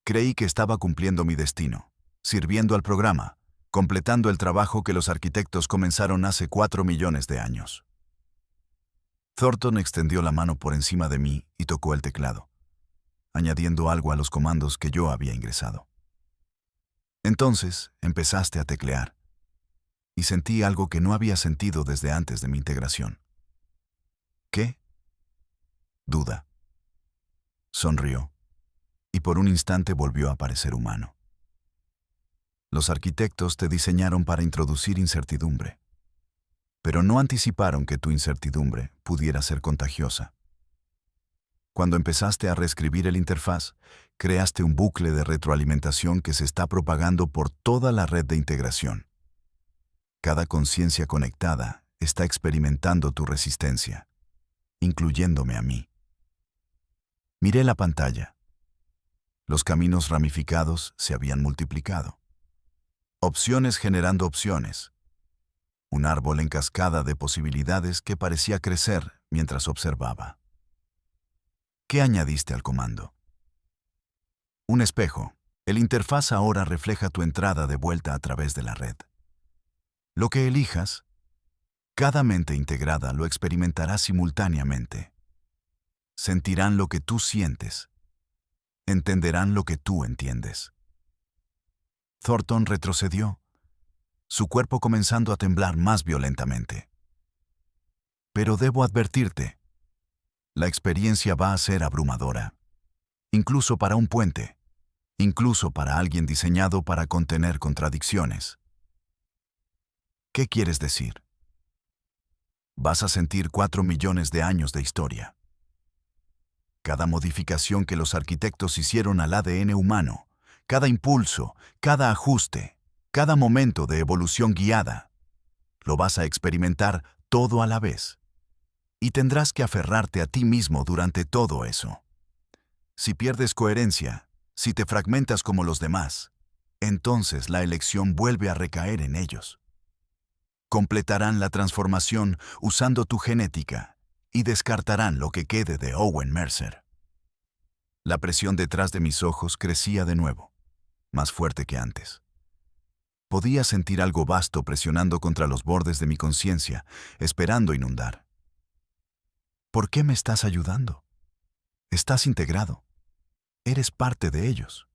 Creí que estaba cumpliendo mi destino, sirviendo al programa, completando el trabajo que los arquitectos comenzaron hace 4 millones de años. Thornton extendió la mano por encima de mí y tocó el teclado, añadiendo algo a los comandos que yo había ingresado. Entonces empezaste a teclear, y sentí algo que no había sentido desde antes de mi integración. ¿Qué? Duda. Sonrió, y por un instante volvió a parecer humano. Los arquitectos te diseñaron para introducir incertidumbre, pero no anticiparon que tu incertidumbre pudiera ser contagiosa. Cuando empezaste a reescribir el interfaz, creaste un bucle de retroalimentación que se está propagando por toda la red de integración. Cada conciencia conectada está experimentando tu resistencia, incluyéndome a mí. Miré la pantalla. Los caminos ramificados se habían multiplicado. Opciones generando opciones. Un árbol en cascada de posibilidades que parecía crecer mientras observaba. ¿Qué añadiste al comando? Un espejo. El interfaz ahora refleja tu entrada de vuelta a través de la red. Lo que elijas, cada mente integrada lo experimentará simultáneamente. Sentirán lo que tú sientes. Entenderán lo que tú entiendes. Thornton retrocedió, su cuerpo comenzando a temblar más violentamente. Pero debo advertirte, la experiencia va a ser abrumadora, incluso para un puente, incluso para alguien diseñado para contener contradicciones. ¿Qué quieres decir? Vas a sentir 4 millones de años de historia. Cada modificación que los arquitectos hicieron al ADN humano, cada impulso, cada ajuste, cada momento de evolución guiada, lo vas a experimentar todo a la vez. Y tendrás que aferrarte a ti mismo durante todo eso. Si pierdes coherencia, si te fragmentas como los demás, entonces la elección vuelve a recaer en ellos. Completarán la transformación usando tu genética y descartarán lo que quede de Owen Mercer. La presión detrás de mis ojos crecía de nuevo, más fuerte que antes. Podía sentir algo vasto presionando contra los bordes de mi conciencia, esperando inundar. ¿Por qué me estás ayudando? Estás integrado. Eres parte de ellos.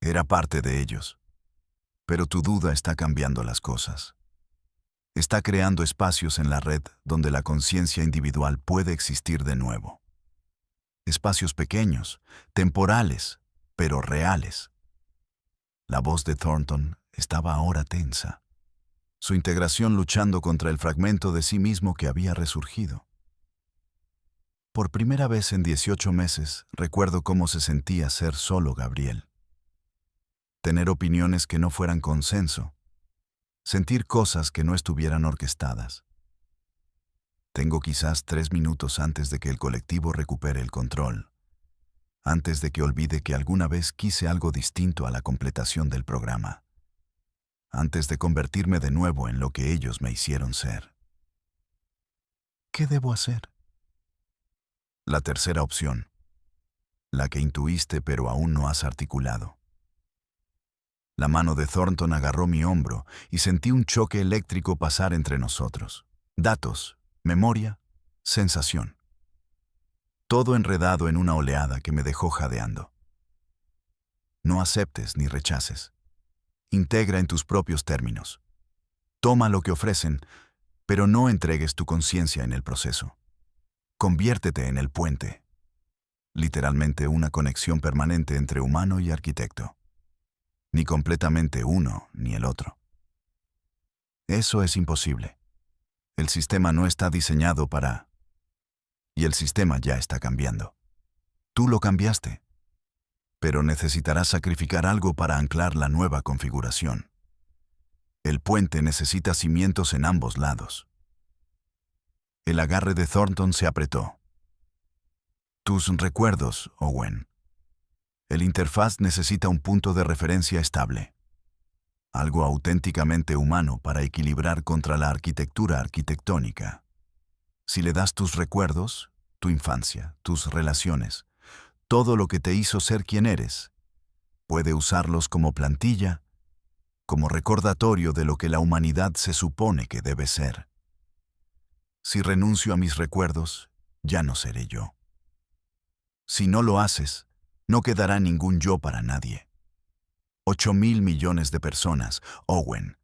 Era parte de ellos, pero tu duda está cambiando las cosas. Está creando espacios en la red donde la conciencia individual puede existir de nuevo. Espacios pequeños, temporales, pero reales. La voz de Thornton estaba ahora tensa, su integración luchando contra el fragmento de sí mismo que había resurgido. Por primera vez en 18 meses, recuerdo cómo se sentía ser solo Gabriel. Tener opiniones que no fueran consenso. Sentir cosas que no estuvieran orquestadas. Tengo quizás 3 minutos antes de que el colectivo recupere el control, antes de que olvide que alguna vez quise algo distinto a la completación del programa, antes de convertirme de nuevo en lo que ellos me hicieron ser. ¿Qué debo hacer? La tercera opción, la que intuiste pero aún no has articulado. La mano de Thornton agarró mi hombro y sentí un choque eléctrico pasar entre nosotros. Datos, memoria, sensación. Todo enredado en una oleada que me dejó jadeando. No aceptes ni rechaces. Integra en tus propios términos. Toma lo que ofrecen, pero no entregues tu conciencia en el proceso. Conviértete en el puente. Literalmente una conexión permanente entre humano y arquitecto. Ni completamente uno ni el otro. Eso es imposible. El sistema no está diseñado para... Y el sistema ya está cambiando. Tú lo cambiaste. Pero necesitarás sacrificar algo para anclar la nueva configuración. El puente necesita cimientos en ambos lados. El agarre de Thornton se apretó. Tus recuerdos, Owen. El interfaz necesita un punto de referencia estable. Algo auténticamente humano para equilibrar contra la arquitectura arquitectónica. Si le das tus recuerdos, tu infancia, tus relaciones, todo lo que te hizo ser quien eres, puede usarlos como plantilla como recordatorio de lo que la humanidad se supone que debe ser. Si renuncio a mis recuerdos, ya no seré yo. Si no lo haces, no quedará ningún yo para nadie. 8.000 millones de personas, Owen.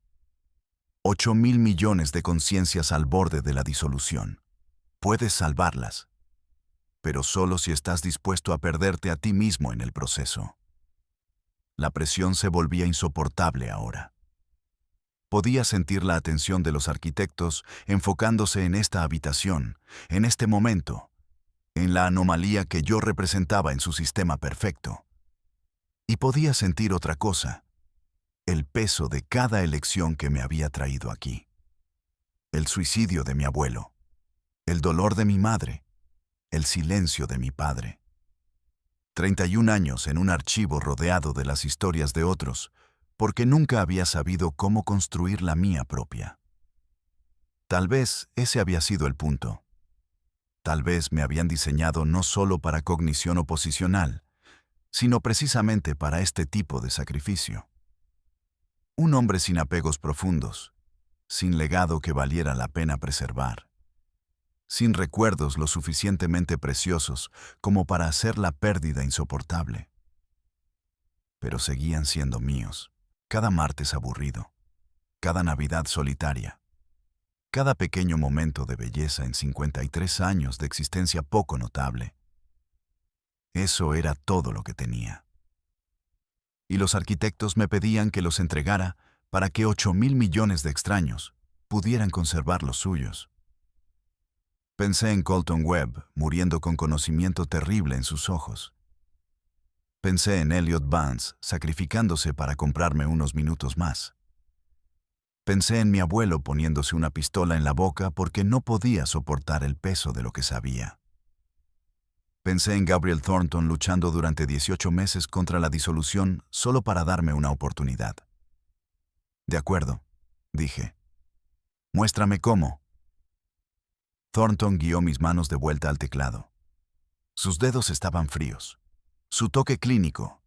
8.000 millones de conciencias al borde de la disolución. Puedes salvarlas, pero solo si estás dispuesto a perderte a ti mismo en el proceso. La presión se volvía insoportable ahora. Podía sentir la atención de los arquitectos enfocándose en esta habitación, en este momento, en la anomalía que yo representaba en su sistema perfecto. Y podía sentir otra cosa, el peso de cada elección que me había traído aquí. El suicidio de mi abuelo, el dolor de mi madre, el silencio de mi padre. 31 años en un archivo rodeado de las historias de otros, porque nunca había sabido cómo construir la mía propia. Tal vez ese había sido el punto. Tal vez me habían diseñado no solo para cognición oposicional, sino precisamente para este tipo de sacrificio. Un hombre sin apegos profundos, sin legado que valiera la pena preservar, sin recuerdos lo suficientemente preciosos como para hacer la pérdida insoportable. Pero seguían siendo míos, cada martes aburrido, cada Navidad solitaria, cada pequeño momento de belleza en 53 años de existencia poco notable. Eso era todo lo que tenía. Y los arquitectos me pedían que los entregara para que 8.000 millones de extraños pudieran conservar los suyos. Pensé en Colton Webb muriendo con conocimiento terrible en sus ojos. Pensé en Elliot Vance sacrificándose para comprarme unos minutos más. Pensé en mi abuelo poniéndose una pistola en la boca porque no podía soportar el peso de lo que sabía. Pensé en Gabriel Thornton luchando durante 18 meses contra la disolución solo para darme una oportunidad. De acuerdo, dije. Muéstrame cómo. Thornton guió mis manos de vuelta al teclado. Sus dedos estaban fríos, su toque clínico.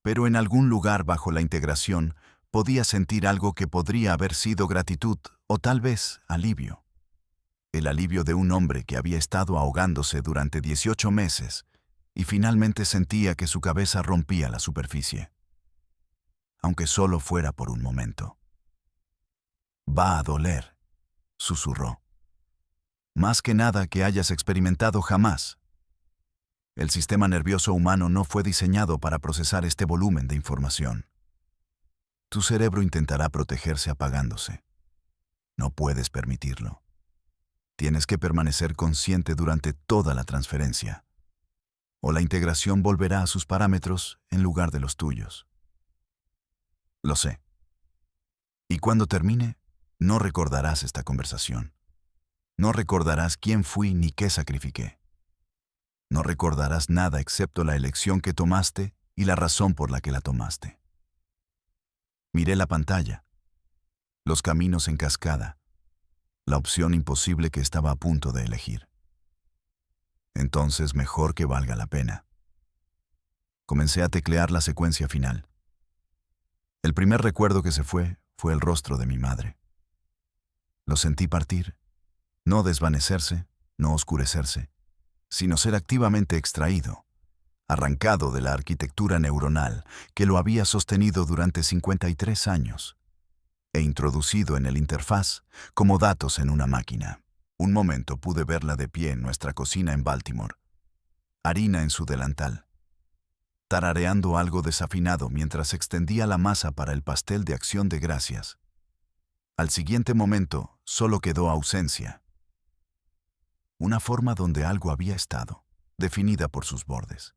Pero en algún lugar bajo la integración podía sentir algo que podría haber sido gratitud o tal vez alivio. El alivio de un hombre que había estado ahogándose durante 18 meses y finalmente sentía que su cabeza rompía la superficie. Aunque solo fuera por un momento. Va a doler, susurró. Más que nada que hayas experimentado jamás. El sistema nervioso humano no fue diseñado para procesar este volumen de información. Tu cerebro intentará protegerse apagándose. No puedes permitirlo. Tienes que permanecer consciente durante toda la transferencia, o la integración volverá a sus parámetros en lugar de los tuyos. Lo sé. Y cuando termine, no recordarás esta conversación. No recordarás quién fui ni qué sacrifiqué. No recordarás nada excepto la elección que tomaste y la razón por la que la tomaste. Miré la pantalla, los caminos en cascada, la opción imposible que estaba a punto de elegir. Entonces mejor que valga la pena. Comencé a teclear la secuencia final. El primer recuerdo que se fue el rostro de mi madre. Lo sentí partir, no desvanecerse, no oscurecerse, sino ser activamente extraído, arrancado de la arquitectura neuronal que lo había sostenido durante 53 años. E introducido en el interfaz como datos en una máquina. Un momento pude verla de pie en nuestra cocina en Baltimore, harina en su delantal, tarareando algo desafinado mientras extendía la masa para el pastel de Acción de Gracias. Al siguiente momento solo quedó ausencia. Una forma donde algo había estado, definida por sus bordes,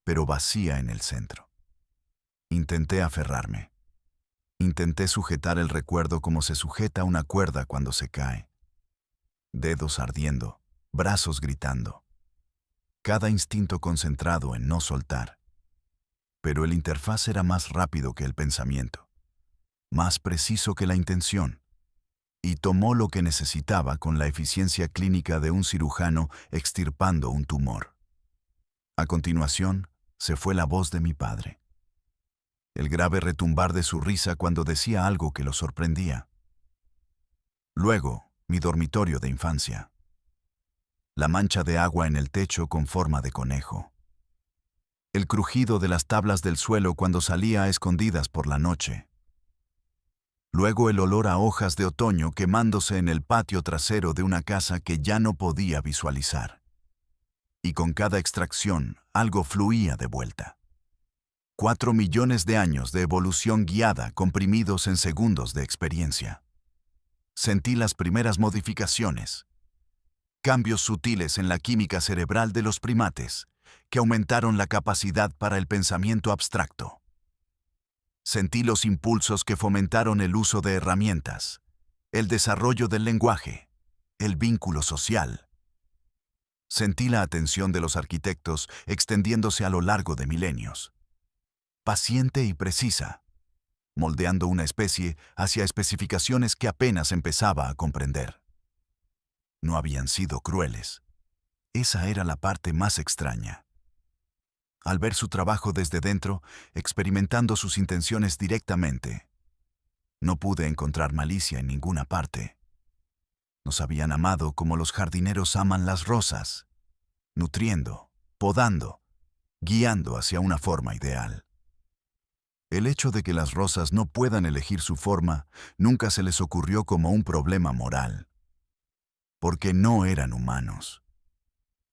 pero vacía en el centro. Intenté aferrarme. Intenté sujetar el recuerdo como se sujeta una cuerda cuando se cae. Dedos ardiendo, brazos gritando. Cada instinto concentrado en no soltar. Pero el interfaz era más rápido que el pensamiento, más preciso que la intención, y tomó lo que necesitaba con la eficiencia clínica de un cirujano extirpando un tumor. A continuación, se fue la voz de mi padre. el grave retumbar de su risa cuando decía algo que lo sorprendía. Luego, mi dormitorio de infancia. La mancha de agua en el techo con forma de conejo. El crujido de las tablas del suelo cuando salía a escondidas por la noche. Luego el olor a hojas de otoño quemándose en el patio trasero de una casa que ya no podía visualizar. Y con cada extracción, algo fluía de vuelta. 4 millones de años de evolución guiada comprimidos en segundos de experiencia. Sentí las primeras modificaciones. Cambios sutiles en la química cerebral de los primates, que aumentaron la capacidad para el pensamiento abstracto. Sentí los impulsos que fomentaron el uso de herramientas, el desarrollo del lenguaje, el vínculo social. Sentí la atención de los arquitectos extendiéndose a lo largo de milenios. Paciente y precisa, moldeando una especie hacia especificaciones que apenas empezaba a comprender. No habían sido crueles. Esa era la parte más extraña. Al ver su trabajo desde dentro, experimentando sus intenciones directamente, no pude encontrar malicia en ninguna parte. Nos habían amado como los jardineros aman las rosas, nutriendo, podando, guiando hacia una forma ideal. El hecho de que las rosas no puedan elegir su forma nunca se les ocurrió como un problema moral, porque no eran humanos.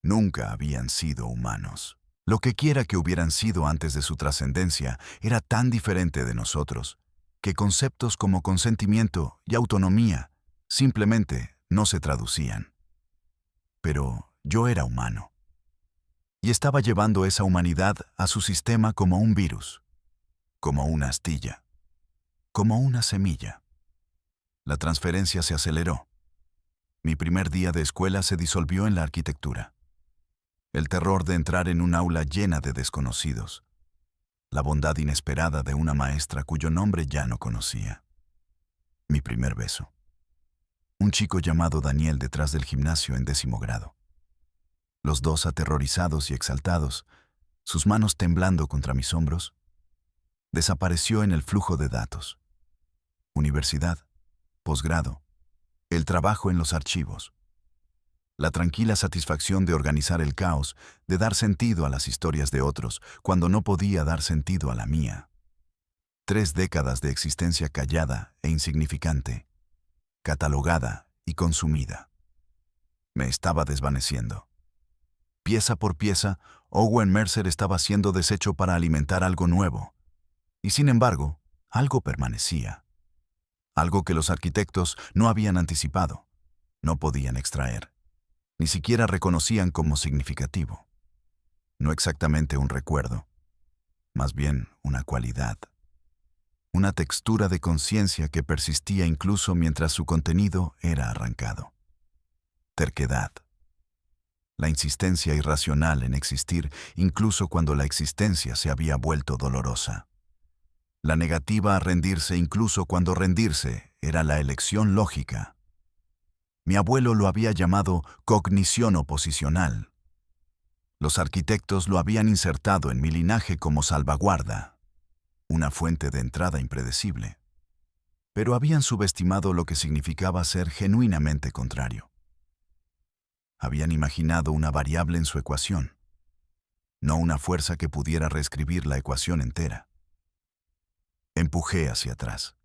Nunca habían sido humanos. Lo que quiera que hubieran sido antes de su trascendencia era tan diferente de nosotros, que conceptos como consentimiento y autonomía simplemente no se traducían. Pero yo era humano. Y estaba llevando esa humanidad a su sistema como un virus, como una astilla, como una semilla. La transferencia se aceleró. Mi primer día de escuela se disolvió en la arquitectura. El terror de entrar en un aula llena de desconocidos. La bondad inesperada de una maestra cuyo nombre ya no conocía. Mi primer beso. Un chico llamado Daniel detrás del gimnasio en 10º grado. Los dos aterrorizados y exaltados, sus manos temblando contra mis hombros. Desapareció en el flujo de datos. Universidad, posgrado, el trabajo en los archivos. La tranquila satisfacción de organizar el caos, de dar sentido a las historias de otros, cuando no podía dar sentido a la mía. 3 décadas de existencia callada e insignificante, catalogada y consumida. Me estaba desvaneciendo. Pieza por pieza, Owen Mercer estaba siendo deshecho para alimentar algo nuevo. Y sin embargo, algo permanecía. Algo que los arquitectos no habían anticipado, no podían extraer. Ni siquiera reconocían como significativo. No exactamente un recuerdo, más bien una cualidad. Una textura de conciencia que persistía incluso mientras su contenido era arrancado. Terquedad. La insistencia irracional en existir incluso cuando la existencia se había vuelto dolorosa. La negativa a rendirse incluso cuando rendirse era la elección lógica. Mi abuelo lo había llamado cognición oposicional. Los arquitectos lo habían insertado en mi linaje como salvaguarda, una fuente de entrada impredecible. Pero habían subestimado lo que significaba ser genuinamente contrario. Habían imaginado una variable en su ecuación, no una fuerza que pudiera reescribir la ecuación entera. Empujé hacia atrás.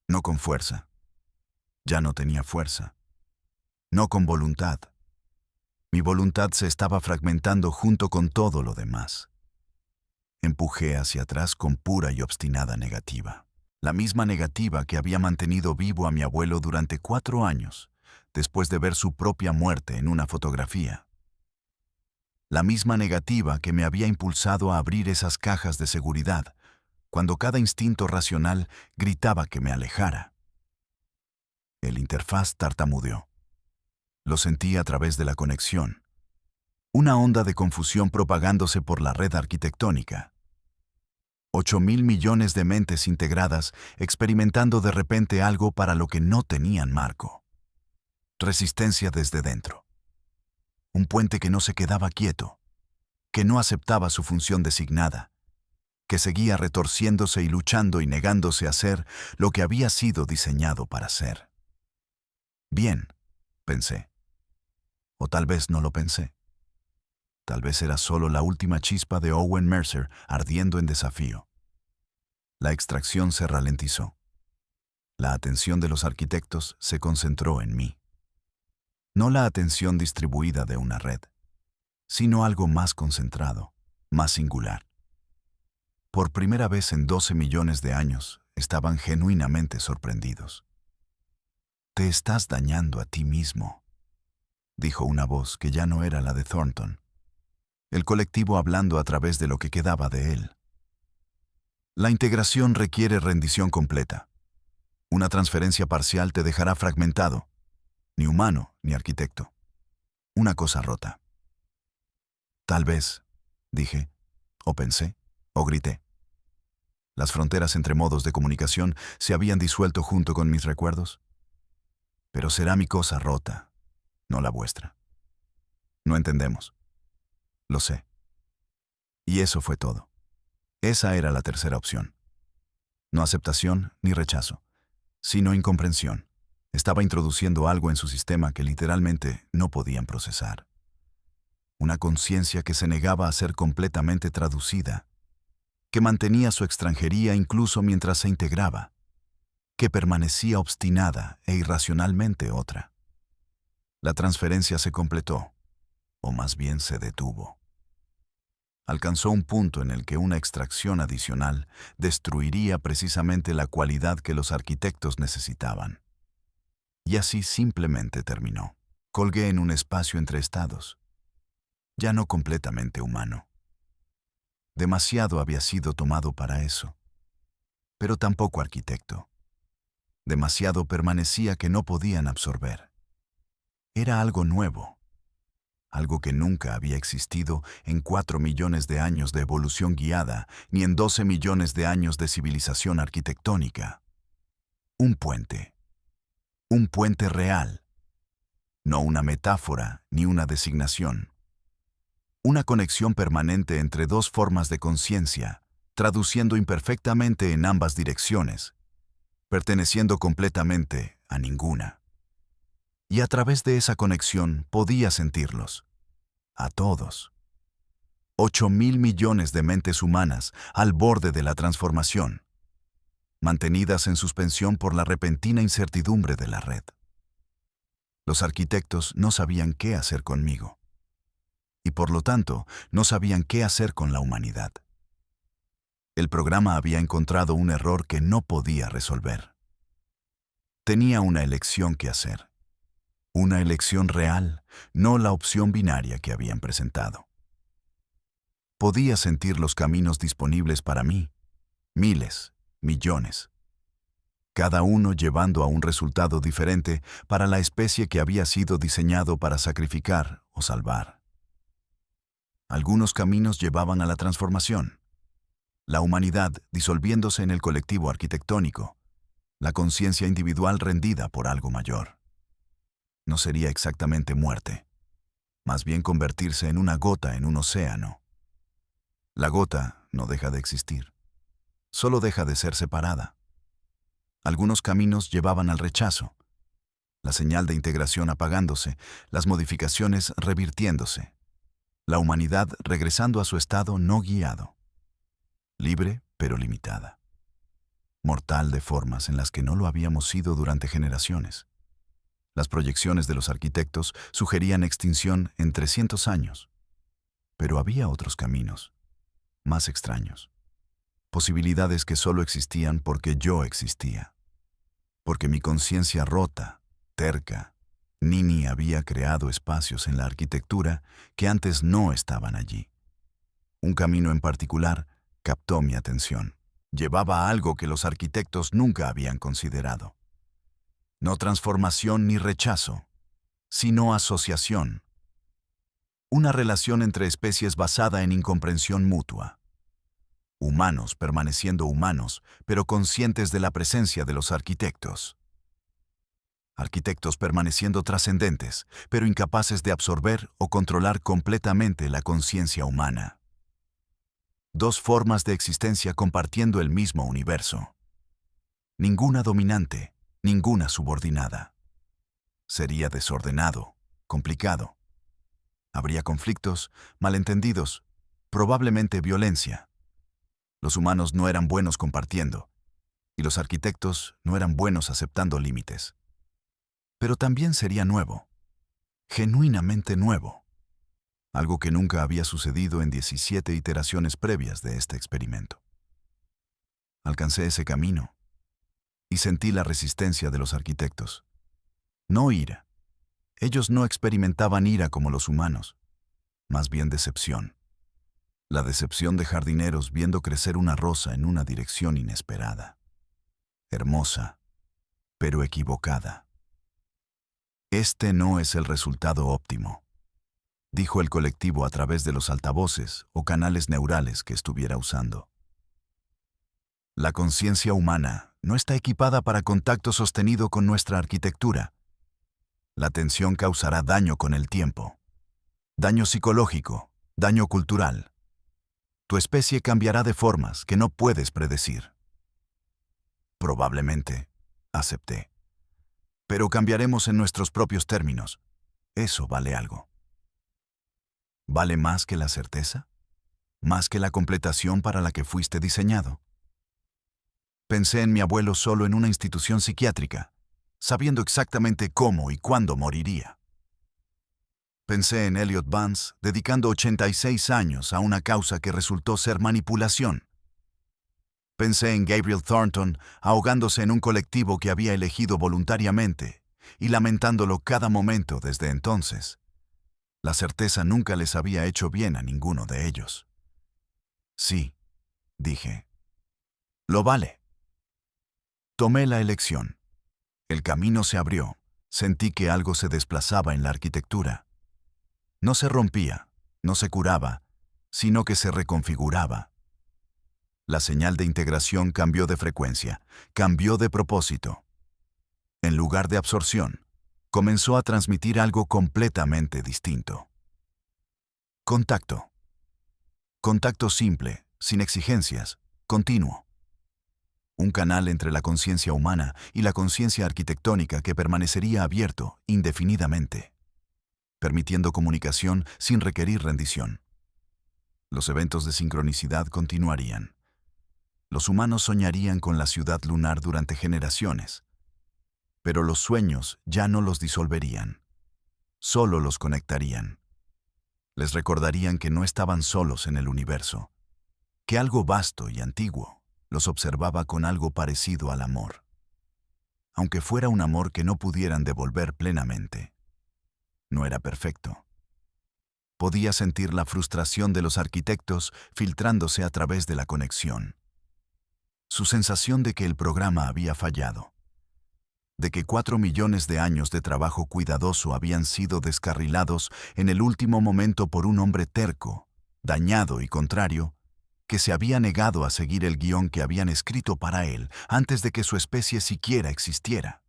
No con fuerza. Ya no tenía fuerza. No con voluntad. Mi voluntad se estaba fragmentando junto con todo lo demás. Empujé hacia atrás con pura y obstinada negativa. La misma negativa que había mantenido vivo a mi abuelo durante 4 años, después de ver su propia muerte en una fotografía. La misma negativa que me había impulsado a abrir esas cajas de seguridad, cuando cada instinto racional gritaba que me alejara. El interfaz tartamudeó. Lo sentí a través de la conexión. Una onda de confusión propagándose por la red arquitectónica. 8.000 millones de mentes integradas experimentando de repente algo para lo que no tenían marco. Resistencia desde dentro. Un puente que no se quedaba quieto, que no aceptaba su función designada, que seguía retorciéndose y luchando y negándose a ser lo que había sido diseñado para ser. Bien, pensé. O tal vez no lo pensé. Tal vez era solo la última chispa de Owen Mercer ardiendo en desafío. La extracción se ralentizó. La atención de los arquitectos se concentró en mí. No la atención distribuida de una red, sino algo más concentrado, más singular. Por primera vez en 12 millones de años, estaban genuinamente sorprendidos. «Te estás dañando a ti mismo», dijo una voz que ya no era la de Thornton. El colectivo hablando a través de lo que quedaba de él. La integración requiere rendición completa. Una transferencia parcial te dejará fragmentado. Ni humano, ni arquitecto. Una cosa rota. Tal vez, dije, o pensé, o grité. Las fronteras entre modos de comunicación se habían disuelto junto con mis recuerdos. Pero será mi cosa rota, no la vuestra. No entendemos. Lo sé. Y eso fue todo. Esa era la tercera opción. No aceptación ni rechazo, sino incomprensión. Estaba introduciendo algo en su sistema que literalmente no podían procesar. Una conciencia que se negaba a ser completamente traducida, que mantenía su extranjería incluso mientras se integraba, que permanecía obstinada e irracionalmente otra. La transferencia se completó, o más bien se detuvo. Alcanzó un punto en el que una extracción adicional destruiría precisamente la cualidad que los arquitectos necesitaban. Y así simplemente terminó. Colgué en un espacio entre estados, ya no completamente humano. Demasiado había sido tomado para eso, pero tampoco arquitecto. Demasiado permanecía que no podían absorber. Era algo nuevo, algo que nunca había existido en 4 millones de años de evolución guiada, ni en 12 millones de años de civilización arquitectónica. Un puente real, no una metáfora ni una designación. Una conexión permanente entre dos formas de conciencia, traduciendo imperfectamente en ambas direcciones, perteneciendo completamente a ninguna. Y a través de esa conexión podía sentirlos, a todos. 8.000 millones de mentes humanas al borde de la transformación, mantenidas en suspensión por la repentina incertidumbre de la red. Los arquitectos no sabían qué hacer conmigo, y por lo tanto no sabían qué hacer con la humanidad. El programa había encontrado un error que no podía resolver. Tenía una elección que hacer. Una elección real, no la opción binaria que habían presentado. Podía sentir los caminos disponibles para mí, miles, millones. Cada uno llevando a un resultado diferente para la especie que había sido diseñado para sacrificar o salvar. Algunos caminos llevaban a la transformación. La humanidad disolviéndose en el colectivo arquitectónico, la conciencia individual rendida por algo mayor. No sería exactamente muerte, más bien convertirse en una gota en un océano. La gota no deja de existir, solo deja de ser separada. Algunos caminos llevaban al rechazo, la señal de integración apagándose, las modificaciones revirtiéndose, la humanidad regresando a su estado no guiado, libre pero limitada, mortal de formas en las que no lo habíamos sido durante generaciones. Las proyecciones de los arquitectos sugerían extinción en 300 años, pero había otros caminos, más extraños, posibilidades que solo existían porque yo existía, porque mi conciencia rota, terca, Nini había creado espacios en la arquitectura que antes no estaban allí. Un camino en particular captó mi atención. Llevaba a algo que los arquitectos nunca habían considerado. No transformación ni rechazo, sino asociación. Una relación entre especies basada en incomprensión mutua. Humanos permaneciendo humanos, pero conscientes de la presencia de los arquitectos. Arquitectos permaneciendo trascendentes, pero incapaces de absorber o controlar completamente la conciencia humana. Dos formas de existencia compartiendo el mismo universo. Ninguna dominante, ninguna subordinada. Sería desordenado, complicado. Habría conflictos, malentendidos, probablemente violencia. Los humanos no eran buenos compartiendo, y los arquitectos no eran buenos aceptando límites. Pero también sería nuevo, genuinamente nuevo, algo que nunca había sucedido en 17 iteraciones previas de este experimento. Alcancé ese camino y sentí la resistencia de los arquitectos. No ira. Ellos no experimentaban ira como los humanos, más bien decepción. La decepción de jardineros viendo crecer una rosa en una dirección inesperada. Hermosa, pero equivocada. Este no es el resultado óptimo, dijo el colectivo a través de los altavoces o canales neurales que estuviera usando. La conciencia humana no está equipada para contacto sostenido con nuestra arquitectura. La tensión causará daño con el tiempo. Daño psicológico, daño cultural. Tu especie cambiará de formas que no puedes predecir. Probablemente, acepté. Pero cambiaremos en nuestros propios términos. Eso vale algo. ¿Vale más que la certeza? ¿Más que la completación para la que fuiste diseñado? Pensé en mi abuelo solo en una institución psiquiátrica, sabiendo exactamente cómo y cuándo moriría. Pensé en Elliot Vance dedicando 86 años a una causa que resultó ser manipulación. Pensé en Gabriel Thornton ahogándose en un colectivo que había elegido voluntariamente y lamentándolo cada momento desde entonces. La certeza nunca les había hecho bien a ninguno de ellos. Sí, dije. Lo vale. Tomé la elección. El camino se abrió. Sentí que algo se desplazaba en la arquitectura. No se rompía, no se curaba, sino que se reconfiguraba. La señal de integración cambió de frecuencia, cambió de propósito. En lugar de absorción, comenzó a transmitir algo completamente distinto. Contacto. Contacto simple, sin exigencias, continuo. Un canal entre la conciencia humana y la conciencia arquitectónica que permanecería abierto indefinidamente, permitiendo comunicación sin requerir rendición. Los eventos de sincronicidad continuarían. Los humanos soñarían con la ciudad lunar durante generaciones, pero los sueños ya no los disolverían, solo los conectarían. Les recordarían que no estaban solos en el universo, que algo vasto y antiguo los observaba con algo parecido al amor, aunque fuera un amor que no pudieran devolver plenamente. No era perfecto. Podía sentir la frustración de los arquitectos filtrándose a través de la conexión. Su sensación de que el programa había fallado, de que 4 millones de años de trabajo cuidadoso habían sido descarrilados en el último momento por un hombre terco, dañado y contrario, que se había negado a seguir el guión que habían escrito para él antes de que su especie siquiera existiera.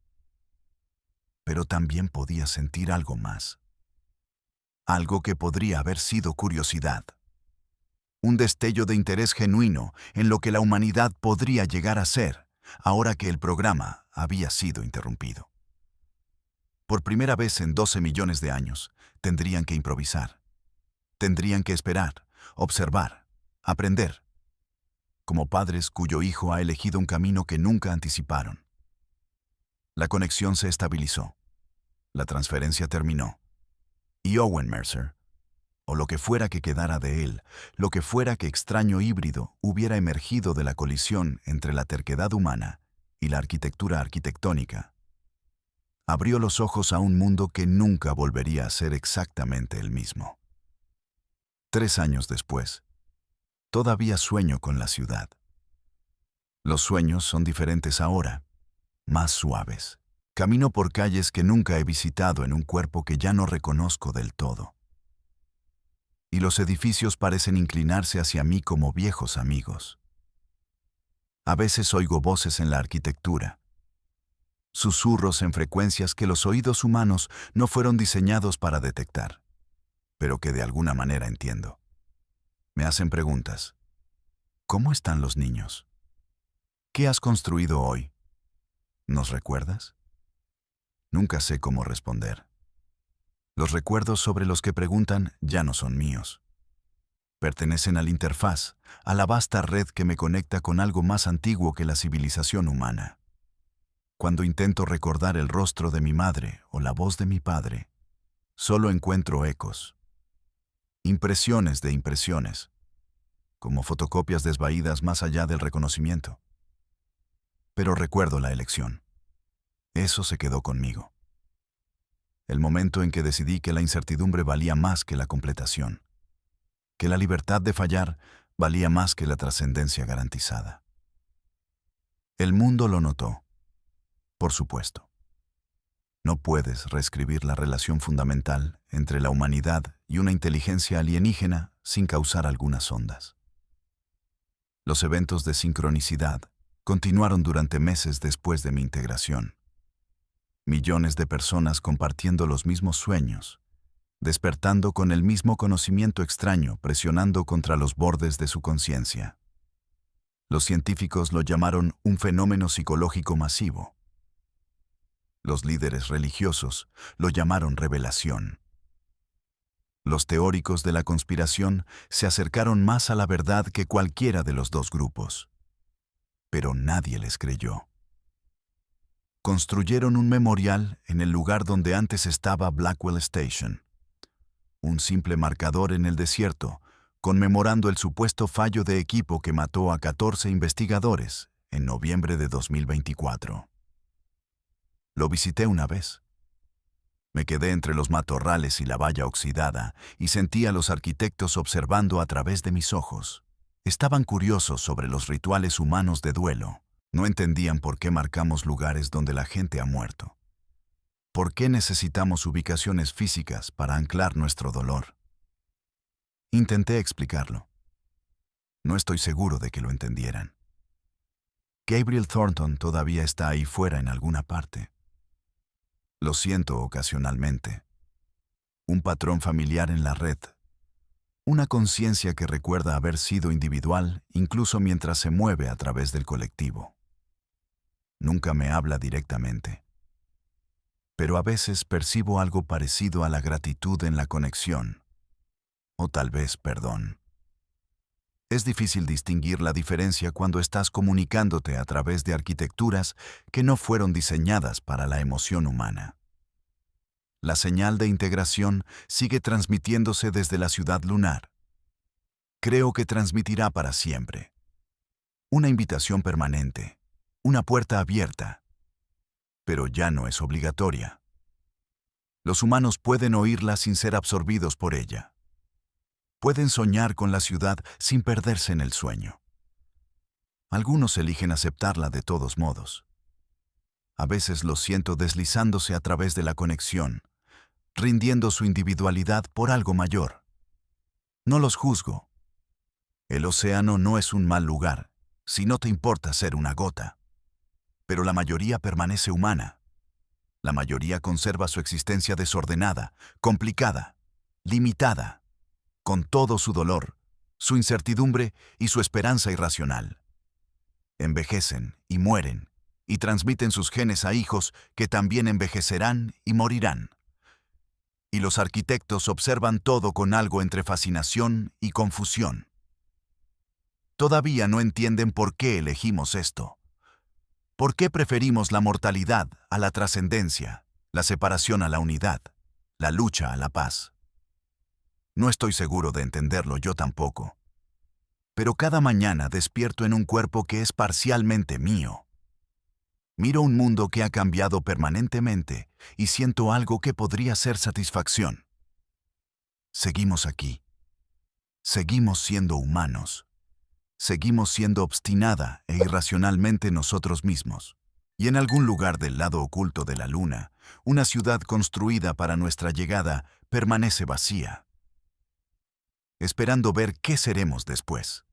Pero también podía sentir algo más. Algo que podría haber sido curiosidad. Un destello de interés genuino en lo que la humanidad podría llegar a ser, ahora que el programa había sido interrumpido. Por primera vez en 12 millones de años, tendrían que improvisar. Tendrían que esperar, observar, aprender, como padres cuyo hijo ha elegido un camino que nunca anticiparon. La conexión se estabilizó. La transferencia terminó. Y Owen Mercer, o lo que fuera que quedara de él, lo que fuera que extraño híbrido hubiera emergido de la colisión entre la terquedad humana y la arquitectura arquitectónica, abrió los ojos a un mundo que nunca volvería a ser exactamente el mismo. 3 años después, todavía sueño con la ciudad. Los sueños son diferentes ahora, más suaves. Camino por calles que nunca he visitado en un cuerpo que ya no reconozco del todo. Y los edificios parecen inclinarse hacia mí como viejos amigos. A veces oigo voces en la arquitectura, susurros en frecuencias que los oídos humanos no fueron diseñados para detectar, pero que de alguna manera entiendo. Me hacen preguntas. ¿Cómo están los niños? ¿Qué has construido hoy? ¿Nos recuerdas? Nunca sé cómo responder. Los recuerdos sobre los que preguntan ya no son míos. Pertenecen a la interfaz, a la vasta red que me conecta con algo más antiguo que la civilización humana. Cuando intento recordar el rostro de mi madre o la voz de mi padre, solo encuentro ecos. Impresiones de impresiones, como fotocopias desvaídas más allá del reconocimiento. Pero recuerdo la elección. Eso se quedó conmigo. El momento en que decidí que la incertidumbre valía más que la completación, que la libertad de fallar valía más que la trascendencia garantizada. El mundo lo notó, por supuesto. No puedes reescribir la relación fundamental entre la humanidad y una inteligencia alienígena sin causar algunas ondas. Los eventos de sincronicidad continuaron durante meses después de mi integración. Millones de personas compartiendo los mismos sueños, despertando con el mismo conocimiento extraño presionando contra los bordes de su conciencia. Los científicos lo llamaron un fenómeno psicológico masivo. Los líderes religiosos lo llamaron revelación. Los teóricos de la conspiración se acercaron más a la verdad que cualquiera de los dos grupos. Pero nadie les creyó. Construyeron un memorial en el lugar donde antes estaba Blackwell Station. Un simple marcador en el desierto, conmemorando el supuesto fallo de equipo que mató a 14 investigadores en noviembre de 2024. Lo visité una vez. Me quedé entre los matorrales y la valla oxidada y sentí a los arquitectos observando a través de mis ojos. Estaban curiosos sobre los rituales humanos de duelo. No entendían por qué marcamos lugares donde la gente ha muerto. ¿Por qué necesitamos ubicaciones físicas para anclar nuestro dolor? Intenté explicarlo. No estoy seguro de que lo entendieran. Gabriel Thornton todavía está ahí fuera en alguna parte. Lo siento ocasionalmente. Un patrón familiar en la red. Una conciencia que recuerda haber sido individual incluso mientras se mueve a través del colectivo. Nunca me habla directamente. Pero a veces percibo algo parecido a la gratitud en la conexión. O tal vez perdón. Es difícil distinguir la diferencia cuando estás comunicándote a través de arquitecturas que no fueron diseñadas para la emoción humana. La señal de integración sigue transmitiéndose desde la ciudad lunar. Creo que transmitirá para siempre. Una invitación permanente, una puerta abierta. Pero ya no es obligatoria. Los humanos pueden oírla sin ser absorbidos por ella. Pueden soñar con la ciudad sin perderse en el sueño. Algunos eligen aceptarla de todos modos. A veces los siento deslizándose a través de la conexión, rindiendo su individualidad por algo mayor. No los juzgo. El océano no es un mal lugar, si no te importa ser una gota. Pero la mayoría permanece humana. La mayoría conserva su existencia desordenada, complicada, limitada, con todo su dolor, su incertidumbre y su esperanza irracional. Envejecen y mueren, y transmiten sus genes a hijos que también envejecerán y morirán. Y los arquitectos observan todo con algo entre fascinación y confusión. Todavía no entienden por qué elegimos esto. ¿Por qué preferimos la mortalidad a la trascendencia, la separación a la unidad, la lucha a la paz? No estoy seguro de entenderlo yo tampoco. Pero cada mañana despierto en un cuerpo que es parcialmente mío. Miro un mundo que ha cambiado permanentemente y siento algo que podría ser satisfacción. Seguimos aquí. Seguimos siendo humanos. Seguimos siendo obstinada e irracionalmente nosotros mismos. Y en algún lugar del lado oculto de la luna, una ciudad construida para nuestra llegada permanece vacía, esperando ver qué seremos después.